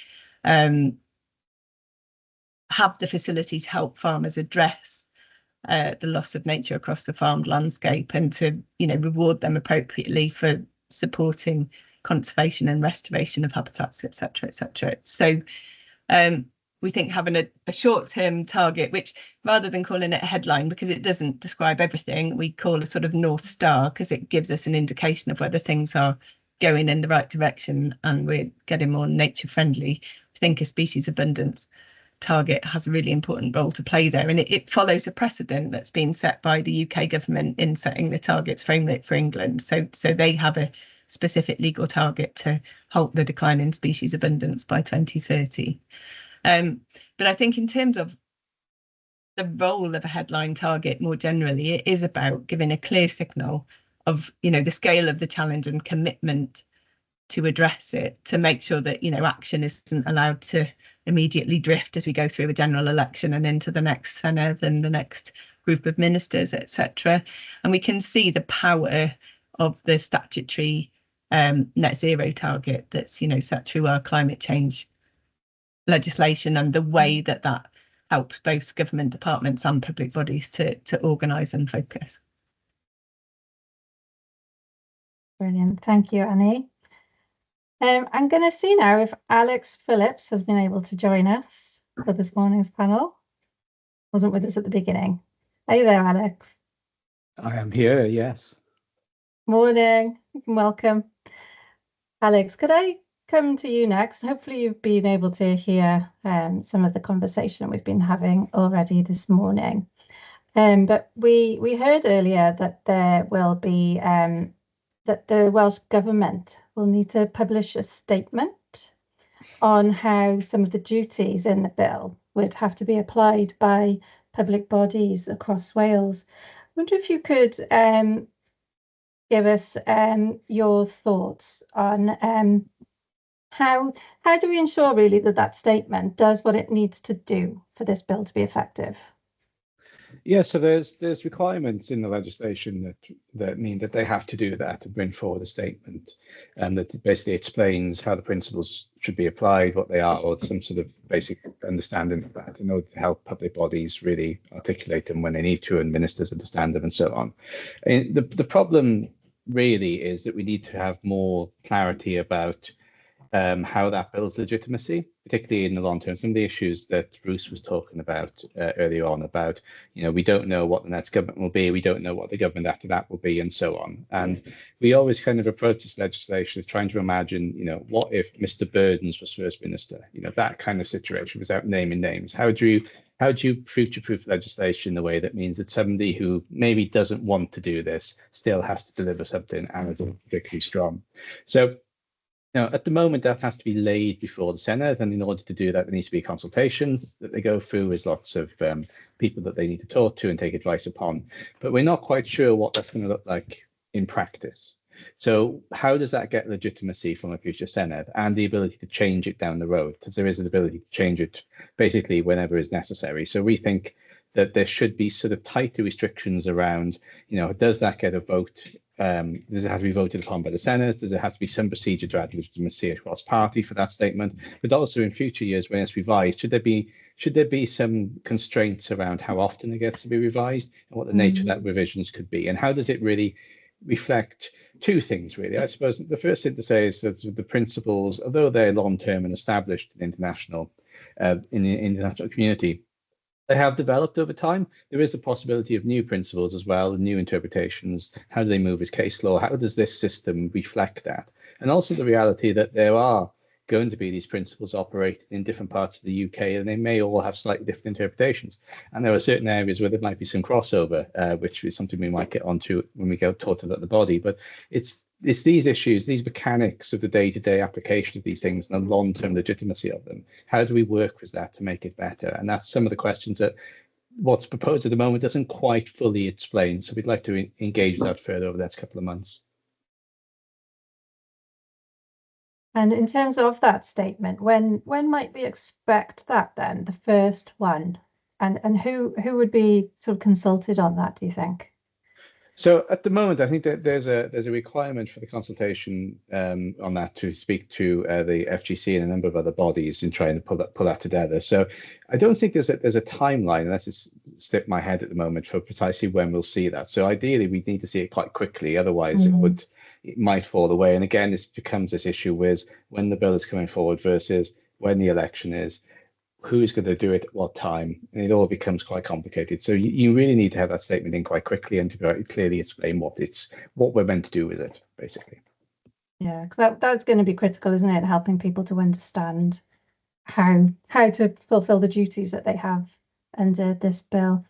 have the facility to help farmers address the loss of nature across the farmed landscape and to, you know, reward them appropriately for supporting conservation and restoration of habitats, etc., etc. So we think having a short-term target, which rather than calling it a headline, because it doesn't describe everything, we call a sort of North Star, because it gives us an indication of whether things are going in the right direction and we're getting more nature friendly. I think a species abundance target has a really important role to play there, and it follows a precedent that's been set by the UK government in setting the targets framework for England. So they have a specific legal target to halt the decline in species abundance by 2030. But I think in terms of the role of a headline target more generally, it is about giving a clear signal of, you know, the scale of the challenge and commitment to address it, to make sure that, you know, action isn't allowed to immediately drift as we go through a general election and into the next Senedd and the next group of ministers, etc. And we can see the power of the statutory net zero target that's, you know, set through our climate change legislation and the way that that helps both government departments and public bodies to organise and focus. Brilliant, thank you, Annie. I'm going to see now if Alex Phillips has been able to join us for this morning's panel. Wasn't with us at the beginning. Are you there, Alex? I am here, yes. Morning, welcome. Alex, could I come to you next? Hopefully you've been able to hear some of the conversation we've been having already this morning. But we heard earlier that there will be that the Welsh Government will need to publish a statement on how some of the duties in the bill would have to be applied by public bodies across Wales. I wonder if you could give us your thoughts on how do we ensure really that statement does what it needs to do for this bill to be effective? Yeah, so there's requirements in the legislation that mean that they have to do that and bring forward a statement, and that basically explains how the principles should be applied, what they are, or some sort of basic understanding of that in order to help public bodies really articulate them when they need to, and ministers understand them, and so on. And the problem really is that we need to have more clarity about how that builds legitimacy, particularly in the long term. Some of the issues that Bruce was talking about earlier on about, you know, we don't know what the next government will be, we don't know what the government after that will be, and so on. And we always kind of approach this legislation as trying to imagine, you know, what if Mr. Burdens was First Minister? You know, that kind of situation without naming names. How do you future-proof legislation in the way that means that somebody who maybe doesn't want to do this still has to deliver something and is particularly strong? So, now, at the moment, that has to be laid before the Senedd, and in order to do that, there needs to be consultations that they go through with lots of people that they need to talk to and take advice upon. But we're not quite sure what that's going to look like in practice. So how does that get legitimacy from a future Senedd and the ability to change it down the road? Because there is an ability to change it basically whenever is necessary. So we think that there should be sort of tighter restrictions around, does that get a vote? Does it have to be voted upon by the Senedd? Does it have to be some procedure to add legitimacy across party for that statement? But also in future years when it's revised, should there be some constraints around how often it gets to be revised and what the nature of that revisions could be? And how does it really reflect two things, really? I suppose the first thing to say is that the principles, although they're long-term and established in the international community, they have developed over time. There is a possibility of new principles as well, and new interpretations. How do they move as case law? How does this system reflect that? And also the reality that there are going to be these principles operating in different parts of the UK, and they may all have slightly different interpretations. And there are certain areas where there might be some crossover, which is something we might get onto when we go talk about the body. But it's these issues, these mechanics of the day-to-day application of these things and the long-term legitimacy of them. How do we work with that to make it better? And that's some of the questions that what's proposed at the moment doesn't quite fully explain. So we'd like to engage that further over the next couple of months. And in terms of that statement, when might we expect that then, the first one? And who would be sort of consulted on that, do you think? So at the moment, I think that there's a requirement for the consultation on that to speak to the FGC and a number of other bodies in trying to pull that together. So I don't think there's a timeline, unless it's slipped my head at the moment, for precisely when we'll see that. So ideally, we need to see it quite quickly. Otherwise, it might fall away. And again, this becomes this issue with when the bill is coming forward versus when the election is. Who's going to do it at what time, and it all becomes quite complicated. So you really need to have that statement in quite quickly and to very clearly explain what we're meant to do with it, basically. Yeah, because that's going to be critical, isn't it? Helping people to understand how to fulfil the duties that they have under this bill.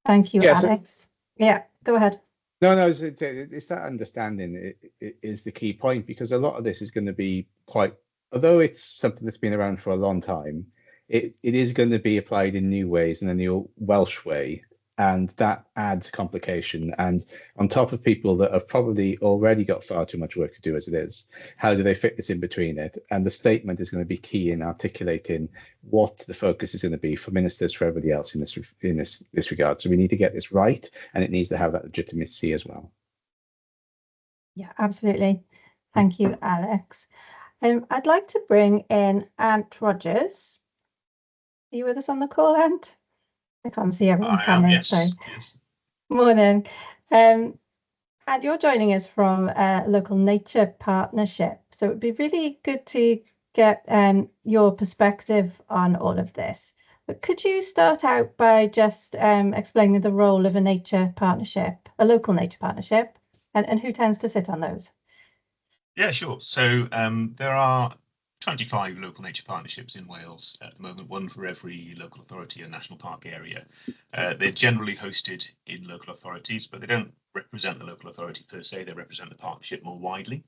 Thank you, Alex. Yeah, go ahead. No, it's that understanding is the key point, because a lot of this is going to be although it's something that's been around for a long time, it is going to be applied in new ways, in a new Welsh way, and that adds complication. And on top of people that have probably already got far too much work to do as it is, how do they fit this in between it? And the statement is going to be key in articulating what the focus is going to be for ministers, for everybody else in this regard. So we need to get this right, and it needs to have that legitimacy as well. Yeah, absolutely. Thank you, Alex. I'd like to bring in Ant Rogers. Are you with us on the call, Ant? I can't see everyone's cameras. Yes, so. yes. Morning. And you're joining us from Local Nature Partnership. So it'd be really good to get your perspective on all of this. But could you start out by just explaining the role of a nature partnership, a local nature partnership, and who tends to sit on those? Yeah, sure. So there are 25 local nature partnerships in Wales at the moment, one for every local authority and national park area. They're generally hosted in local authorities, but they don't represent the local authority per se, they represent the partnership more widely.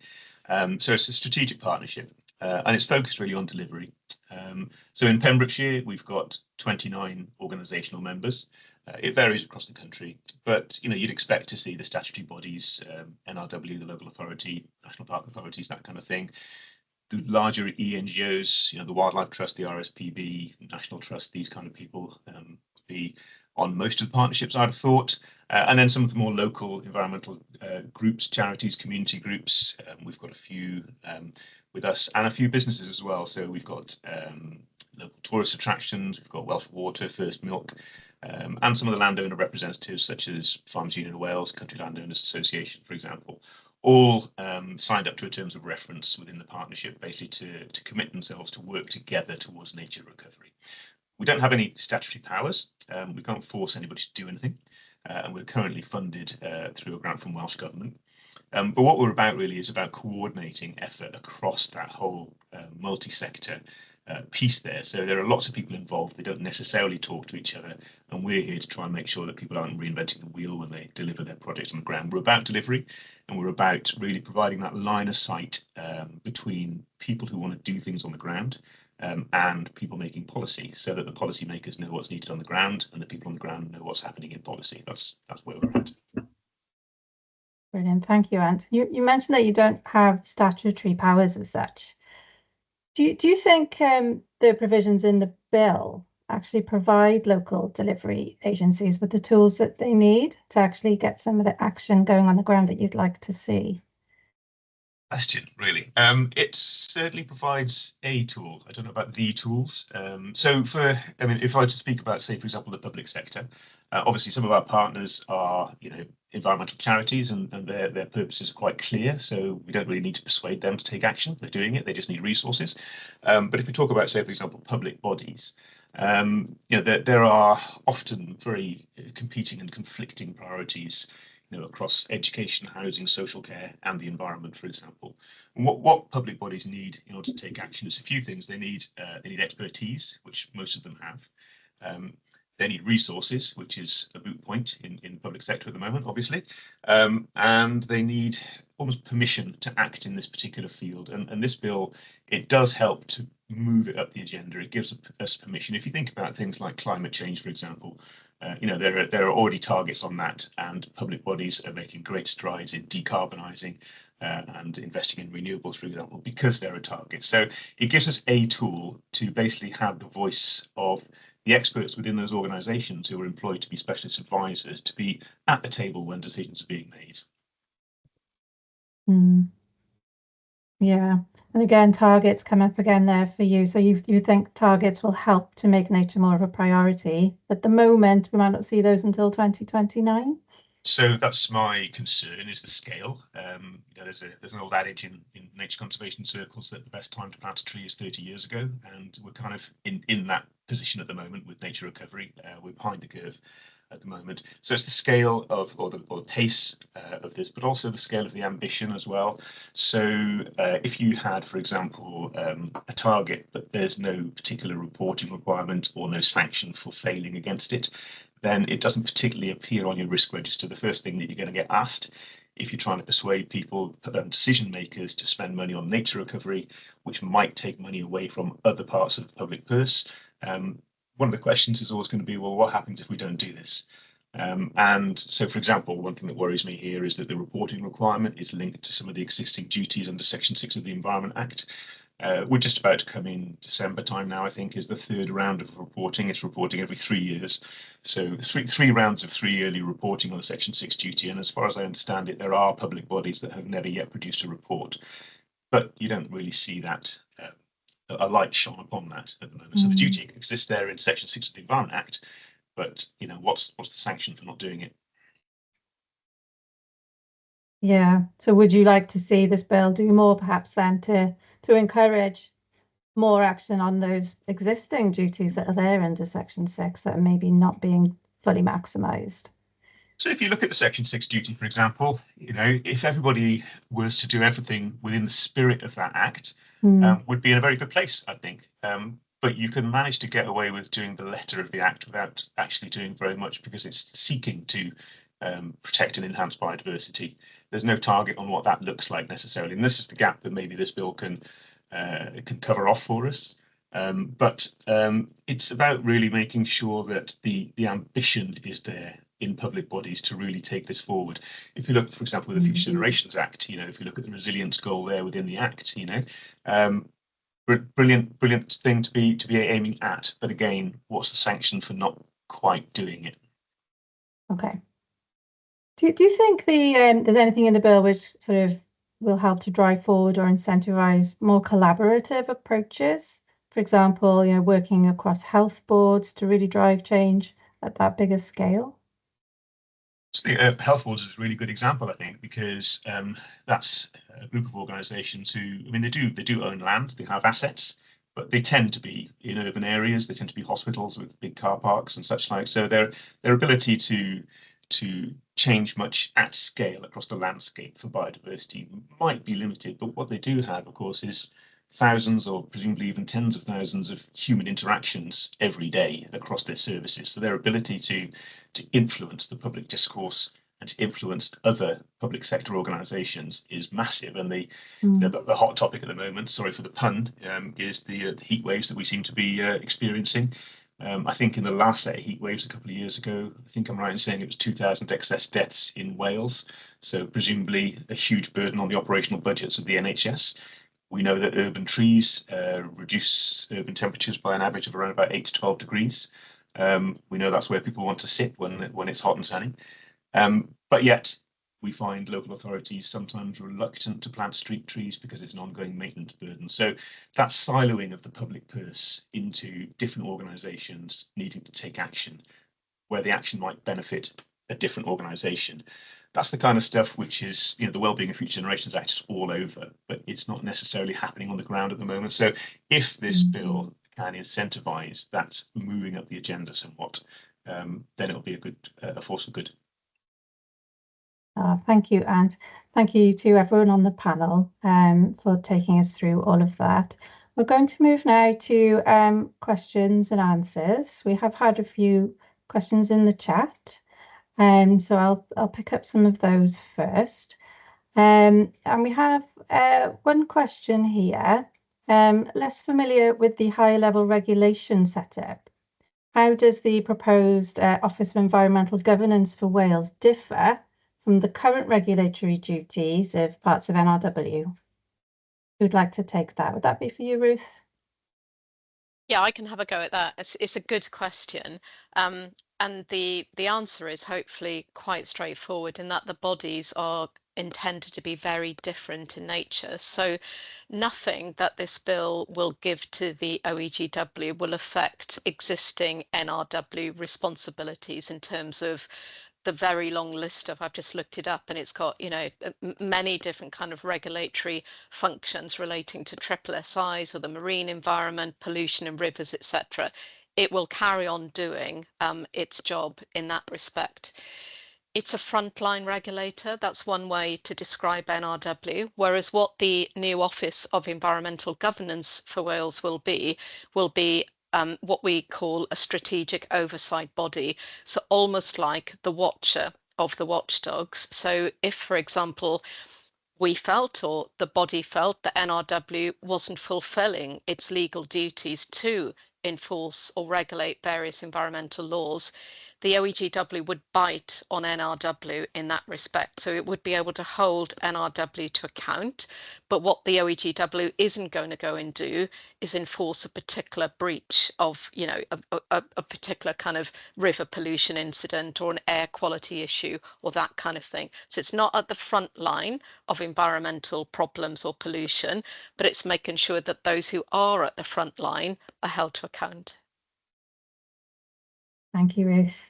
So it's a strategic partnership, and it's focused really on delivery. So in Pembrokeshire, we've got 29 organisational members. It varies across the country, but you'd expect to see the statutory bodies, NRW, the local authority, national park authorities, that kind of thing. The larger ENGOs, the Wildlife Trust, the RSPB, National Trust, these kind of people be on most of the partnerships, I'd have thought. And then some of the more local environmental groups, charities, community groups. We've got a few with us and a few businesses as well. So we've got local tourist attractions, we've got Welsh Water, First Milk, and some of the landowner representatives such as Farmers Union of Wales, Country Landowners Association, for example, all signed up to a terms of reference within the partnership, basically to commit themselves to work together towards nature recovery. We don't have any statutory powers. We can't force anybody to do anything. And we're currently funded through a grant from Welsh Government. But what we're about really is about coordinating effort across that whole multi-sector piece there. So there are lots of people involved. They don't necessarily talk to each other, and we're here to try and make sure that people aren't reinventing the wheel when they deliver their projects on the ground. We're about delivery, and we're about really providing that line of sight between people who want to do things on the ground and people making policy, so that the policy makers know what's needed on the ground and the people on the ground know what's happening in policy. That's where we're at. Brilliant, thank you, Ant. You mentioned that you don't have statutory powers as such. Do you think the provisions in the bill actually provide local delivery agencies with the tools that they need to actually get some of the action going on the ground that you'd like to see? Question, really. It certainly provides a tool. I don't know about the tools. So if I were to speak about, say, for example, the public sector, obviously some of our partners are, environmental charities, and their purposes are quite clear. So we don't really need to persuade them to take action. They're doing it. They just need resources. But if we talk about, say, for example, public bodies, there are often very competing and conflicting priorities, across education, housing, social care, and the environment, for example. And what public bodies need in order to take action is a few things. They need expertise, which most of them have. They need resources, which is a moot point in the public sector at the moment, obviously. And they need almost permission to act in this particular field. And this bill, it does help to move it up the agenda. It gives us permission. If you think about things like climate change, for example, there are already targets on that, and public bodies are making great strides in decarbonising and investing in renewables, for example, because there are targets. So it gives us a tool to basically have the voice of the experts within those organisations who are employed to be specialist advisors to be at the table when decisions are being made. Yeah, and again, targets come up again there for you. So you think targets will help to make nature more of a priority. At the moment, we might not see those until 2029. So that's my concern, is the scale. There's an old adage in nature conservation circles that the best time to plant a tree is 30 years ago, and we're kind of in that position at the moment with nature recovery. We're behind the curve at the moment. So it's the scale of, or the pace of this, but also the scale of the ambition as well. So if you had, for example, a target, but there's no particular reporting requirement or no sanction for failing against it, then it doesn't particularly appear on your risk register. The first thing that you're going to get asked, if you're trying to persuade people, decision makers, to spend money on nature recovery, which might take money away from other parts of the public purse, one of the questions is always going to be, well, what happens if we don't do this? And so, for example, one thing that worries me here is that the reporting requirement is linked to some of the existing duties under Section 6 of the Environment Act. We're just about to come in December time now, I think, is the third round of reporting. It's reporting every 3 years. So three rounds of 3 yearly reporting on the Section 6 duty. And as far as I understand it, there are public bodies that have never yet produced a report. But you don't really see that a light shone upon that at the moment. So the duty exists there in Section 6 of the Environment Act, but what's the sanction for not doing it? Yeah. So would you like to see this bill do more, perhaps, then to encourage more action on those existing duties that are there under Section 6 that are maybe not being fully maximised? So if you look at the Section 6 duty, for example, if everybody was to do everything within the spirit of that act, would be in a very good place, I think. But you can manage to get away with doing the letter of the act without actually doing very much, because it's seeking to protect and enhance biodiversity. There's no target on what that looks like necessarily, and this is the gap that maybe this bill can cover off for us. But it's about really making sure that the ambition is there in public bodies to really take this forward. If you look, for example, with the Future Generations Act, if you look at the resilience goal there within the Act, brilliant thing to be aiming at. But again, what's the sanction for not quite doing it? Okay. Do you think there's anything in the bill which sort of will help to drive forward or incentivize more collaborative approaches? For example, working across health boards to really drive change at that bigger scale? So the health boards is a really good example, I think, because that's a group of organisations who, they do own land, they have assets, but they tend to be in urban areas. They tend to be hospitals with big car parks and such like. So their ability to change much at scale across the landscape for biodiversity might be limited. But what they do have, of course, is thousands, or presumably even tens of thousands, of human interactions every day across their services. So their ability to influence the public discourse and to influence other public sector organisations is massive. And the hot topic at the moment, sorry for the pun, is the heat waves that we seem to be experiencing. I think in the last set of heat waves a couple of years ago, I think I'm right in saying it was 2,000 excess deaths in Wales. So presumably a huge burden on the operational budgets of the NHS. We know that urban trees reduce urban temperatures by an average of around about 8 to 12 degrees. We know that's where people want to sit when it's hot and sunny. But yet we find local authorities sometimes reluctant to plant street trees because it's an ongoing maintenance burden. So that siloing of the public purse into different organisations needing to take action, where the action might benefit a different organisation. That's the kind of stuff which is, the Wellbeing of Future Generations Act is all over, but it's not necessarily happening on the ground at the moment. So if this bill can incentivise that moving up the agenda somewhat, then it'll be a force for good. Thank you, and thank you to everyone on the panel for taking us through all of that. We're going to move now to questions and answers. We have had a few questions in the chat, so I'll pick up some of those first. And we have one question here. Less familiar with the higher level regulation setup. How does the proposed Office of Environmental Governance for Wales differ from the current regulatory duties of parts of NRW? Who'd like to take that? Would that be for you, Ruth? Yeah, I can have a go at that. It's a good question. And the answer is hopefully quite straightforward in that the bodies are intended to be very different in nature. So nothing that this bill will give to the OEGW will affect existing NRW responsibilities in terms of the very long list of, I've just looked it up, and it's got, many different kind of regulatory functions relating to SSSIs or the marine environment, pollution in rivers, etc. It will carry on doing its job in that respect. It's a frontline regulator. That's one way to describe NRW, whereas what the new Office of Environmental Governance for Wales will be what we call a strategic oversight body. So almost like the watcher of the watchdogs. So if, for example, we felt or the body felt that NRW wasn't fulfilling its legal duties to enforce or regulate various environmental laws, the OEGW would bite on NRW in that respect. So it would be able to hold NRW to account. But what the OEGW isn't going to go and do is enforce a particular breach of, a particular kind of river pollution incident or an air quality issue or that kind of thing. So it's not at the front line of environmental problems or pollution, but it's making sure that those who are at the front line are held to account. Thank you, Ruth.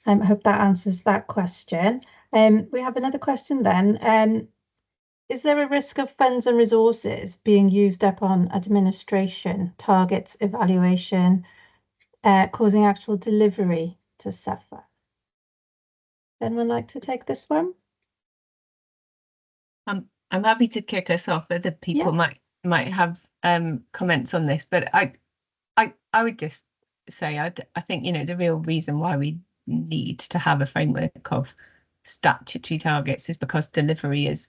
I hope that answers that question. We have another question then. Is there a risk of funds and resources being used up on administration, targets, evaluation, causing actual delivery to suffer? Anyone like to take this one? I'm happy to kick us off. Other people might have comments on this, but I would just say I think the real reason why we need to have a framework of statutory targets is because delivery is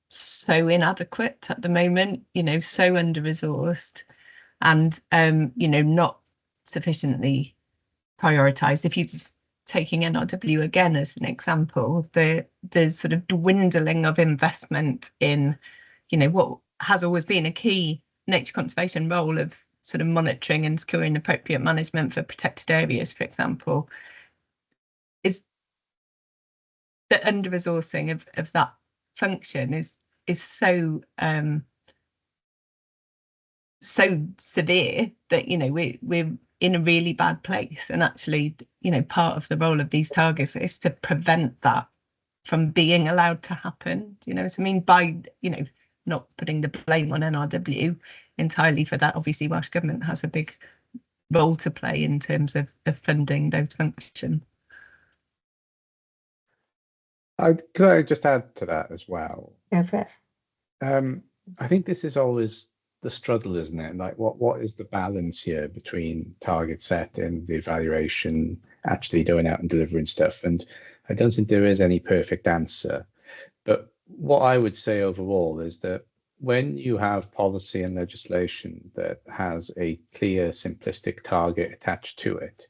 so inadequate at the moment, so under-resourced and not sufficiently prioritised. If you just taking NRW again as an example, the sort of dwindling of investment in what has always been a key nature conservation role of sort of monitoring and securing appropriate management for protected areas, for example, is the under-resourcing of that function is so so severe that we're in a really bad place. And actually, part of the role of these targets is to prevent that from being allowed to happen. What I mean? By not putting the blame on NRW entirely for that. Obviously, Welsh Government has a big role to play in terms of funding those functions. Could I just add to that as well? Go for it. I think this is always the struggle, isn't it? Like, what is the balance here between target setting, the evaluation, actually going out and delivering stuff? And I don't think there is any perfect answer. But what I would say overall is that when you have policy and legislation that has a clear, simplistic target attached to it,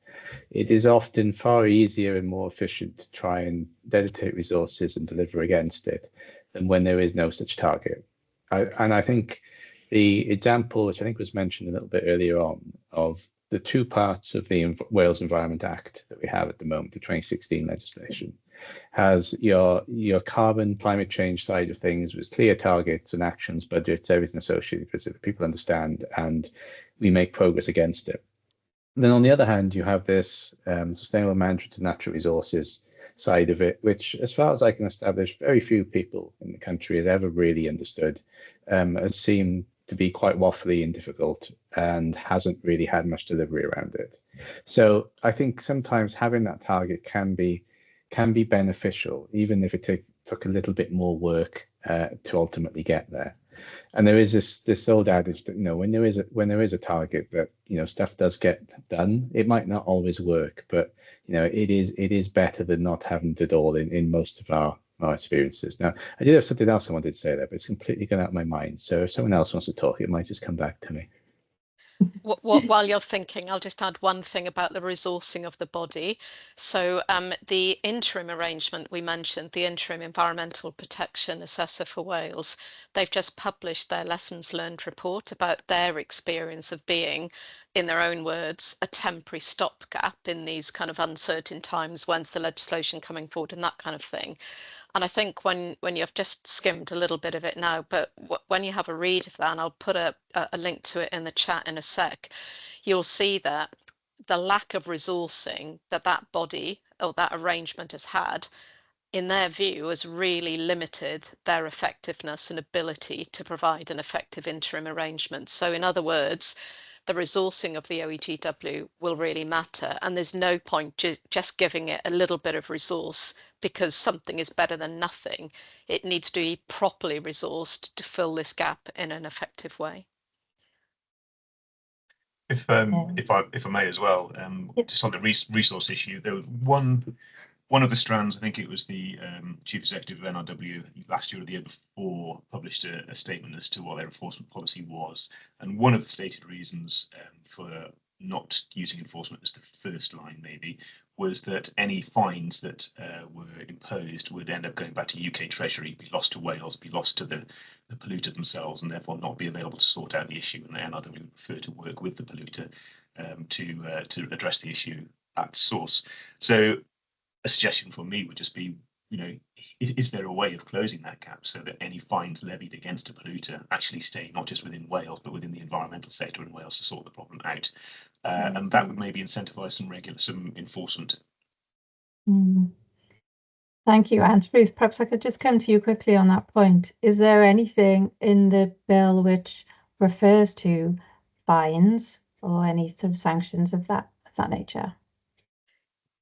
it is often far easier and more efficient to try and dedicate resources and deliver against it than when there is no such target. And I think the example, which I think was mentioned a little bit earlier on, of the two parts of the Wales Environment Act that we have at the moment, the 2016 legislation, has your carbon climate change side of things with clear targets and actions, budgets, everything associated with it that people understand, and we make progress against it. And then on the other hand, you have this sustainable management of natural resources side of it, which, as far as I can establish, very few people in the country has ever really understood, has seemed to be quite waffly and difficult and hasn't really had much delivery around it. So I think sometimes having that target can be beneficial, even if it took a little bit more work to ultimately get there. And there is this old adage that, you know, when there is a target, that, you know, stuff does get done. It might not always work, but, you know, it is better than not having it all in most of our experiences. Now, I did have something else I wanted to say there, but it's completely gone out of my mind. So if someone else wants to talk, it might just come back to me. While you're thinking, I'll just add one thing about the resourcing of the body. So the interim arrangement we mentioned, the Interim Environmental Protection Assessor for Wales, they've just published their lessons learned report about their experience of being, in their own words, a temporary stopgap in these kind of uncertain times. When's the legislation coming forward and that kind of thing. And I think when you've just skimmed a little bit of it now, but when you have a read of that, and I'll put a link to it in the chat in a sec, you'll see that the lack of resourcing that body or that arrangement has had, in their view, has really limited their effectiveness and ability to provide an effective interim arrangement. So in other words, the resourcing of the OEGW will really matter, and there's no point just giving it a little bit of resource because something is better than nothing. It needs to be properly resourced to fill this gap in an effective way. If I may as well, just on the resource issue, there was one of the strands, I think it was the Chief Executive of NRW last year or the year before, published a statement as to what their enforcement policy was. And one of the stated reasons for not using enforcement as the first line, maybe, was that any fines that were imposed would end up going back to UK Treasury, be lost to Wales, be lost to the polluter themselves, and therefore not be available to sort out the issue. And the NRW would prefer to work with the polluter to address the issue at source. So a suggestion from me would just be, you know, is there a way of closing that gap so that any fines levied against a polluter actually stay not just within Wales, but within the environmental sector in Wales to sort the problem out? And that would maybe incentivise some enforcement. Thank you. And Bruce, perhaps I could just come to you quickly on that point. Is there anything in the bill which refers to fines or any sort of sanctions of that nature?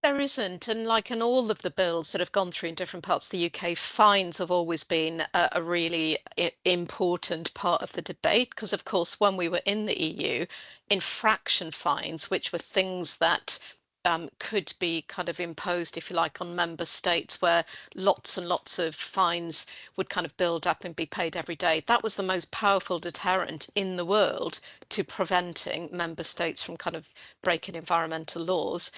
There isn't, and like in all of the bills that have gone through in different parts of the UK, fines have always been a really important part of the debate, because of course when we were in the EU, infraction fines, which were things that could be kind of imposed, if you like, on member states, where lots and lots of fines would kind of build up and be paid every day. That was the most powerful deterrent in the world to preventing member states from kind of breaking environmental laws.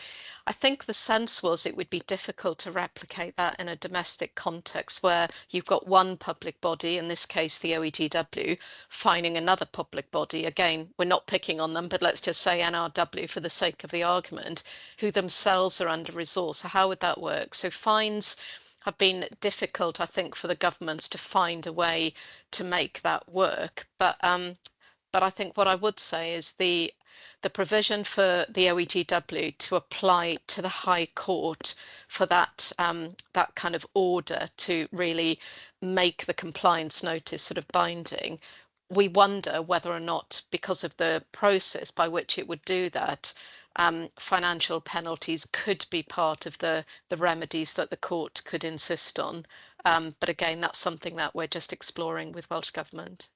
I think the sense was it would be difficult to replicate that in a domestic context where you've got one public body, in this case the OEGW, fining another public body. Again, we're not picking on them, but let's just say NRW for the sake of the argument, who themselves are under-resourced. So how would that work? So fines have been difficult, I think, for the governments to find a way to make that work. But I think what I would say is the provision for the OEGW to apply to the High Court for that that kind of order to really make the compliance notice sort of binding. We wonder whether or not, because of the process by which it would do that, financial penalties could be part of the remedies that the court could insist on. But again, that's something that we're just exploring with Welsh Government.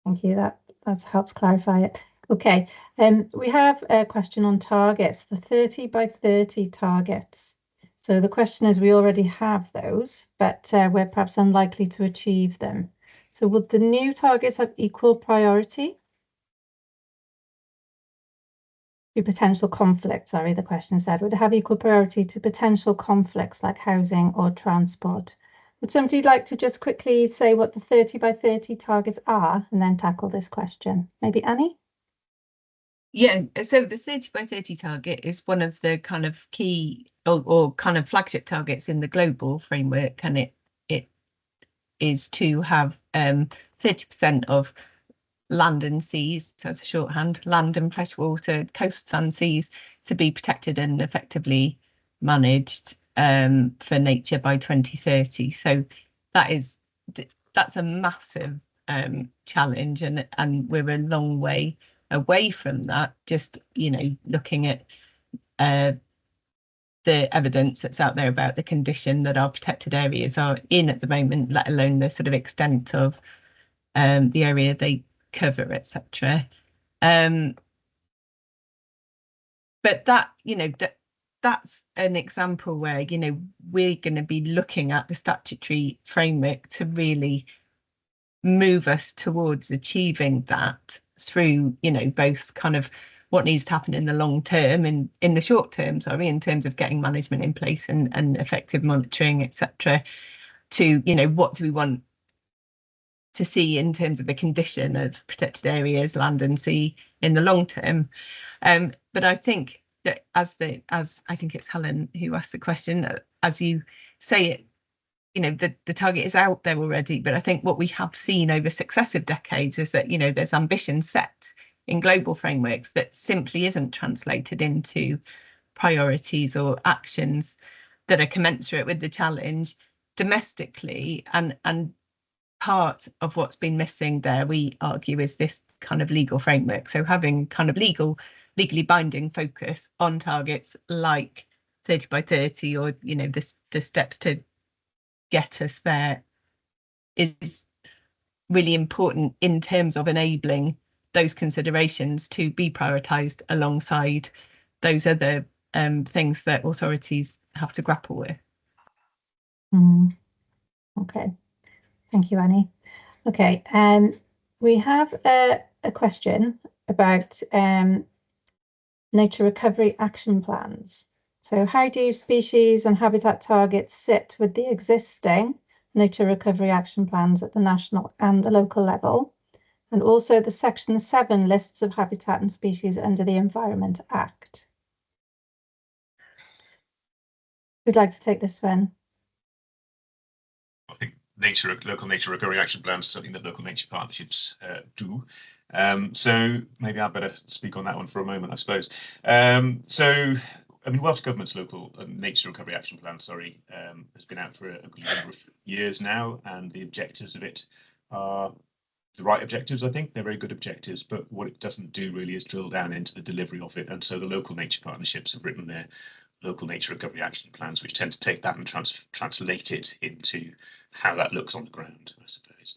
Thank you. That helps clarify it. Okay, we have a question on targets, the 30 by 30 targets. So the question is, we already have those, but we're perhaps unlikely to achieve them. So would the new targets have equal priority? To potential conflicts, sorry, the question said, would it have equal priority to potential conflicts like housing or transport? Would somebody like to just quickly say what the 30 by 30 targets are and then tackle this question? Maybe Annie? Yeah, so the 30 by 30 target is one of the kind of key or kind of flagship targets in the global framework, and it is to have 30% of land and seas, so as a shorthand, land and freshwater, coasts and seas, to be protected and effectively managed for nature by 2030. So that's a massive challenge, and we're a long way away from that. Just, you know, looking at the evidence that's out there about the condition that our protected areas are in at the moment, let alone the sort of extent of the area they cover, etc. But that, you know, that's an example where, you know, we're going to be looking at the statutory framework to really move us towards achieving that through, you know, both kind of what needs to happen in the long term and in the short term, sorry, in terms of getting management in place and effective monitoring, etc. to, you know, what do we want to see in terms of the condition of protected areas, land and sea in the long term. But I think that as I think it's Helen who asked the question, as you say it, you know, the target is out there already, but I think what we have seen over successive decades is that, you know, there's ambition set in global frameworks that simply isn't translated into priorities or actions that are commensurate with the challenge domestically, and part of what's been missing there, we argue, is this kind of legal framework. So having kind of legally binding focus on targets like 30 by 30, or, you know, the steps to get us there, is really important in terms of enabling those considerations to be prioritised alongside those other things that authorities have to grapple with. Okay, thank you, Annie. Okay, we have a question about nature recovery action plans. So how do species and habitat targets sit with the existing nature recovery action plans at the national and the local level, and also the Section 7 lists of habitat and species under the Environment Act? Who'd like to take this one? I think local nature recovery action plans is something that local nature partnerships do. So maybe I'd better speak on that one for a moment, I suppose. So, I mean, Welsh Government's local nature recovery action plan, has been out for a good number of years now, and the objectives of it are the right objectives. I think they're very good objectives, but what it doesn't do really is drill down into the delivery of it. And so the local nature partnerships have written their local nature recovery action plans, which tend to take that and translate it into how that looks on the ground, I suppose.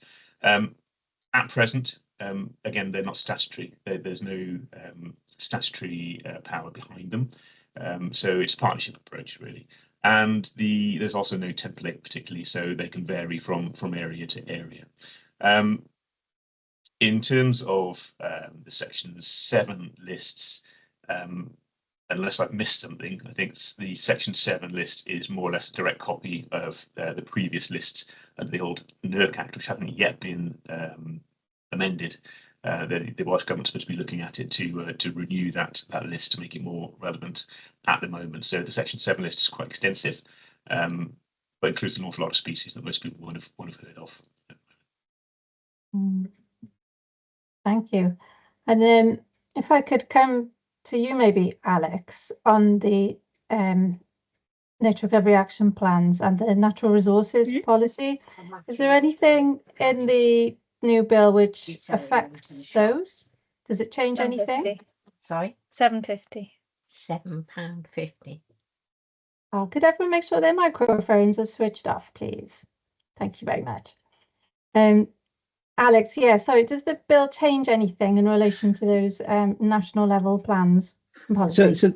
At present, again, they're not statutory. There's no statutory power behind them. So it's a partnership approach, really. And there's also no template particularly, so they can vary from area to area. In terms of the Section 7 lists, unless I've missed something, I think the Section 7 list is more or less a direct copy of the previous lists of the old NERC Act, which haven't yet been amended. The Welsh Government's supposed to be looking at it to renew that list to make it more relevant at the moment. So the Section 7 list is quite extensive, but includes an awful lot of species that most people won't have heard of. Thank you. And if I could come to you, maybe, Alex, on the nature recovery action plans and the natural resources policy. Is there anything in the new bill which affects those? Does it change anything? Sorry? £7.50. £7.50. Oh, could everyone make sure their microphones are switched off, please? Thank you very much. Alex, yeah, sorry, does the bill change anything in relation to those national level plans and policies? So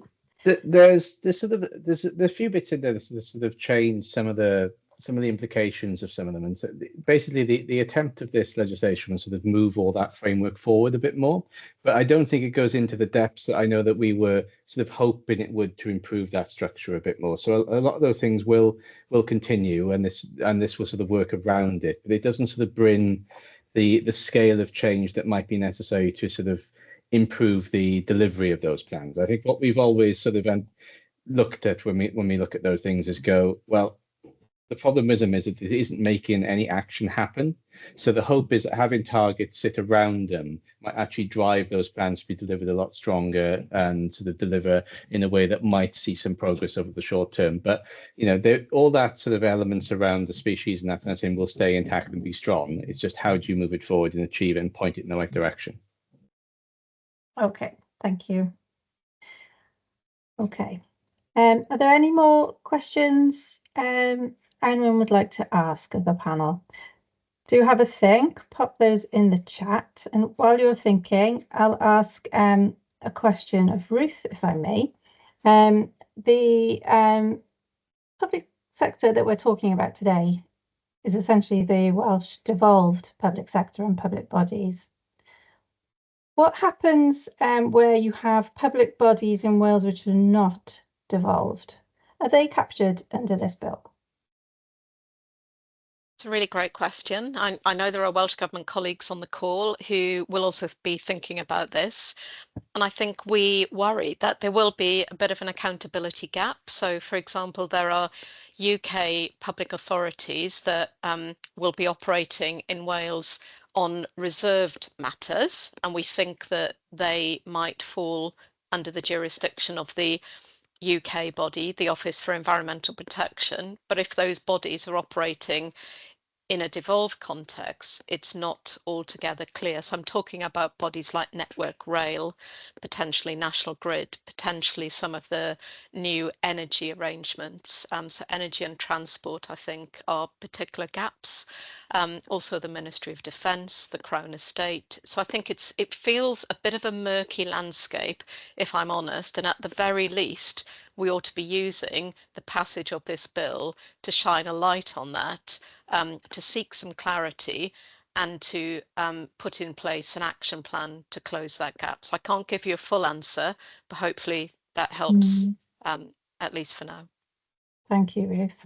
there's a few bits in there that sort of change some of the some of the implications of some of them. And so basically the attempt of this legislation was sort of move all that framework forward a bit more, but I don't think it goes into the depths that I know that we were sort of hoping it would to improve that structure a bit more. So a lot of those things will continue, and this will sort of work around it, but it doesn't sort of bring the scale of change that might be necessary to sort of improve the delivery of those plans. I think what we've always sort of looked at when we look at those things is go, well, the problem is that it isn't making any action happen. So the hope is that having targets sit around them might actually drive those plans to be delivered a lot stronger and sort of deliver in a way that might see some progress over the short term. But, you know, all that sort of elements around the species and that kind of thing will stay intact and be strong. It's just how do you move it forward and achieve it and point it in the right direction. Okay, thank you. Okay. Are there any more questions anyone would like to ask of the panel? Do have a think, pop those in the chat. And while you're thinking, I'll ask a question of Ruth, if I may. The public sector that we're talking about today is essentially the Welsh devolved public sector and public bodies. What happens where you have public bodies in Wales which are not devolved? Are they captured under this bill? It's a really great question. I know there are Welsh Government colleagues on the call who will also be thinking about this. And I think we worry that there will be a bit of an accountability gap. So, for example, there are UK public authorities that will be operating in Wales on reserved matters, and we think that they might fall under the jurisdiction of the UK body, the Office for Environmental Protection. But if those bodies are operating in a devolved context, it's not altogether clear. So I'm talking about bodies like Network Rail, potentially National Grid, potentially some of the new energy arrangements. So energy and transport, I think, are particular gaps. Also the Ministry of Defence, the Crown Estate. So I think it feels a bit of a murky landscape, if I'm honest, and at the very least, we ought to be using the passage of this bill to shine a light on that, to seek some clarity and to put in place an action plan to close that gap. So I can't give you a full answer, but hopefully that helps, at least for now. Thank you, Ruth.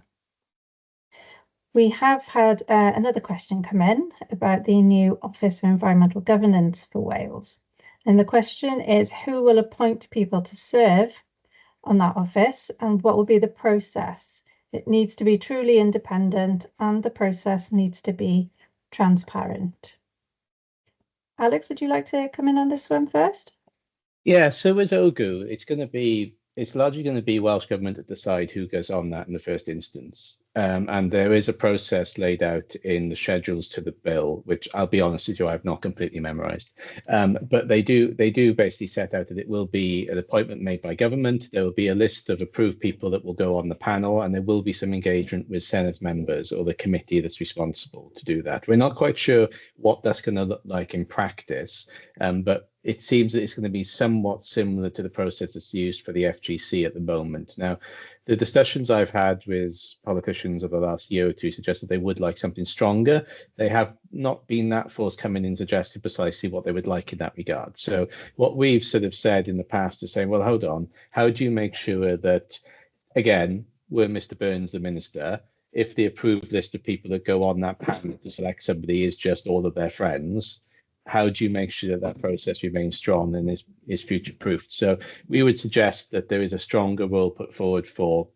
We have had another question come in about the new Office for Environmental Governance for Wales. And the question is, who will appoint people to serve on that office and what will be the process? It needs to be truly independent and the process needs to be transparent. Alex, would you like to come in on this one first? Yeah, so with OGU, it's largely going to be Welsh Government to decide who goes on that in the first instance. And there is a process laid out in the schedules to the bill, which I'll be honest with you, I've not completely memorised. But they do basically set out that it will be an appointment made by government. There will be a list of approved people that will go on the panel, and there will be some engagement with Senate members or the committee that's responsible to do that. We're not quite sure what that's going to look like in practice, but it seems that it's going to be somewhat similar to the process that's used for the FGC at the moment. Now, the discussions I've had with politicians over the last year or two suggest that they would like something stronger. They have not been that forthcoming in suggesting precisely what they would like in that regard. So what we've sort of said in the past is saying, well, hold on, how do you make sure that, again, were Mr. Burns the minister, if the approved list of people that go on that panel to select somebody is just all of their friends, how do you make sure that that process remains strong and is future-proofed? So we would suggest that there is a stronger role put forward for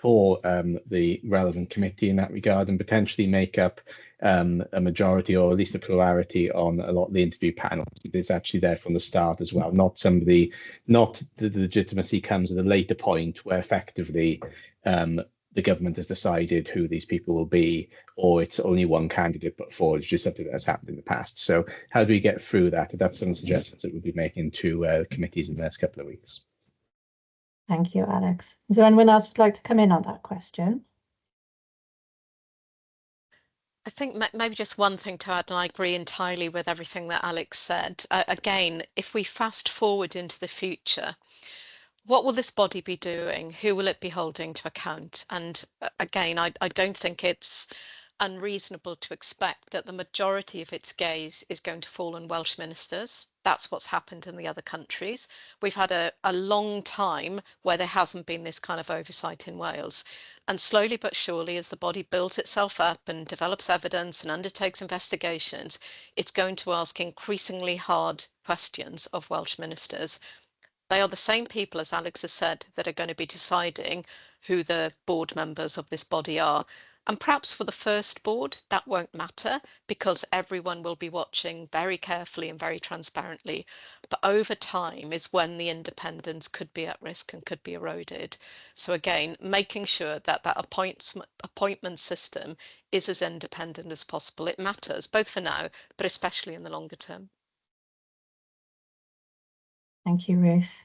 the relevant committee in that regard, and potentially make up a majority or at least a plurality on a lot of the interview panels. It's actually there from the start as well, not the legitimacy comes at a later point where effectively the government has decided who these people will be, or it's only one candidate put forward, which is something that's happened in the past. So how do we get through that? That's some suggestions that we'll be making to committees in the next couple of weeks. Thank you, Alex. Is there anyone else who'd like to come in on that question? I think maybe just one thing to add, and I agree entirely with everything that Alex said. Again, if we fast forward into the future, what will this body be doing? Who will it be holding to account? And again, I don't think it's unreasonable to expect that the majority of its gaze is going to fall on Welsh ministers. That's what's happened in the other countries. We've had a long time where there hasn't been this kind of oversight in Wales. And slowly but surely, as the body builds itself up and develops evidence and undertakes investigations, it's going to ask increasingly hard questions of Welsh ministers. They are the same people, as Alex has said, that are going to be deciding who the board members of this body are. And perhaps for the first board, that won't matter because everyone will be watching very carefully and very transparently. But over time is when the independence could be at risk and could be eroded. So again, making sure that that appointment system is as independent as possible. It matters both for now, but especially in the longer term. Thank you, Ruth.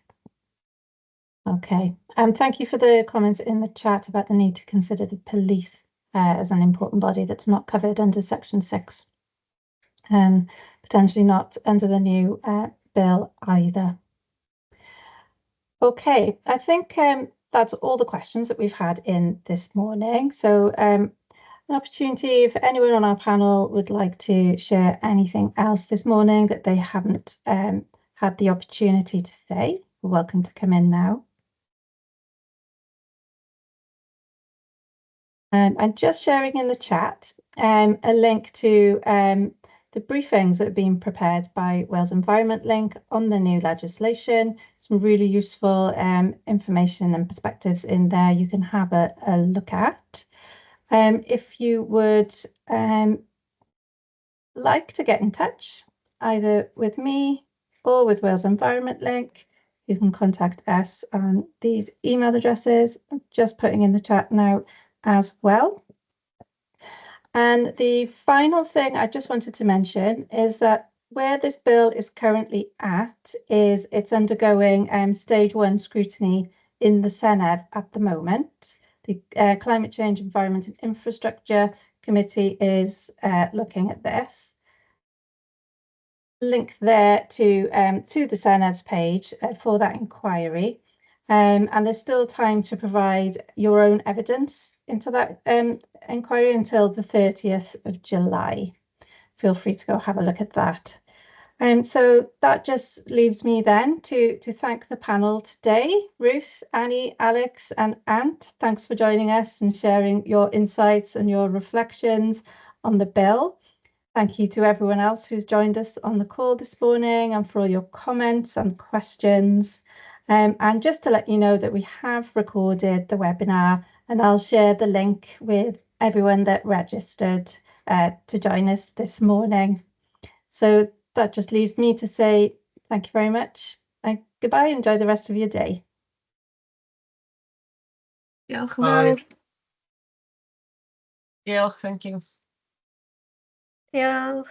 Okay, thank you for the comments in the chat about the need to consider the police as an important body that's not covered under Section 6 and potentially not under the new bill either. Okay, I think that's all the questions that we've had in this morning. So an opportunity if anyone on our panel would like to share anything else this morning that they haven't had the opportunity to say, you're welcome to come in now. I'm just sharing in the chat a link to the briefings that have been prepared by Wales Environment Link on the new legislation. Some really useful information and perspectives in there you can have a look at. If you would like to get in touch, either with me or with Wales Environment Link, you can contact us on these email addresses. I'm just putting in the chat now as well. And the final thing I just wanted to mention is that where this bill is currently at is it's undergoing stage 1 scrutiny in the Senedd at the moment. The Climate Change, Environment and Infrastructure Committee is looking at this. Link there to the Sened's page for that inquiry. And there's still time to provide your own evidence into that inquiry until the 30th of July. Feel free to go have a look at that. So that just leaves me then to thank the panel today. Ruth, Annie, Alex and Ant, thanks for joining us and sharing your insights and your reflections on the bill. Thank you to everyone else who's joined us on the call this morning and for all your comments and questions. And just to let you know that we have recorded the webinar and I'll share the link with everyone that registered to join us this morning. So that just leaves me to say thank you very much and goodbye. Enjoy the rest of your day. Diolch yn Bye. fawr. Diolch, thank you. Diolch.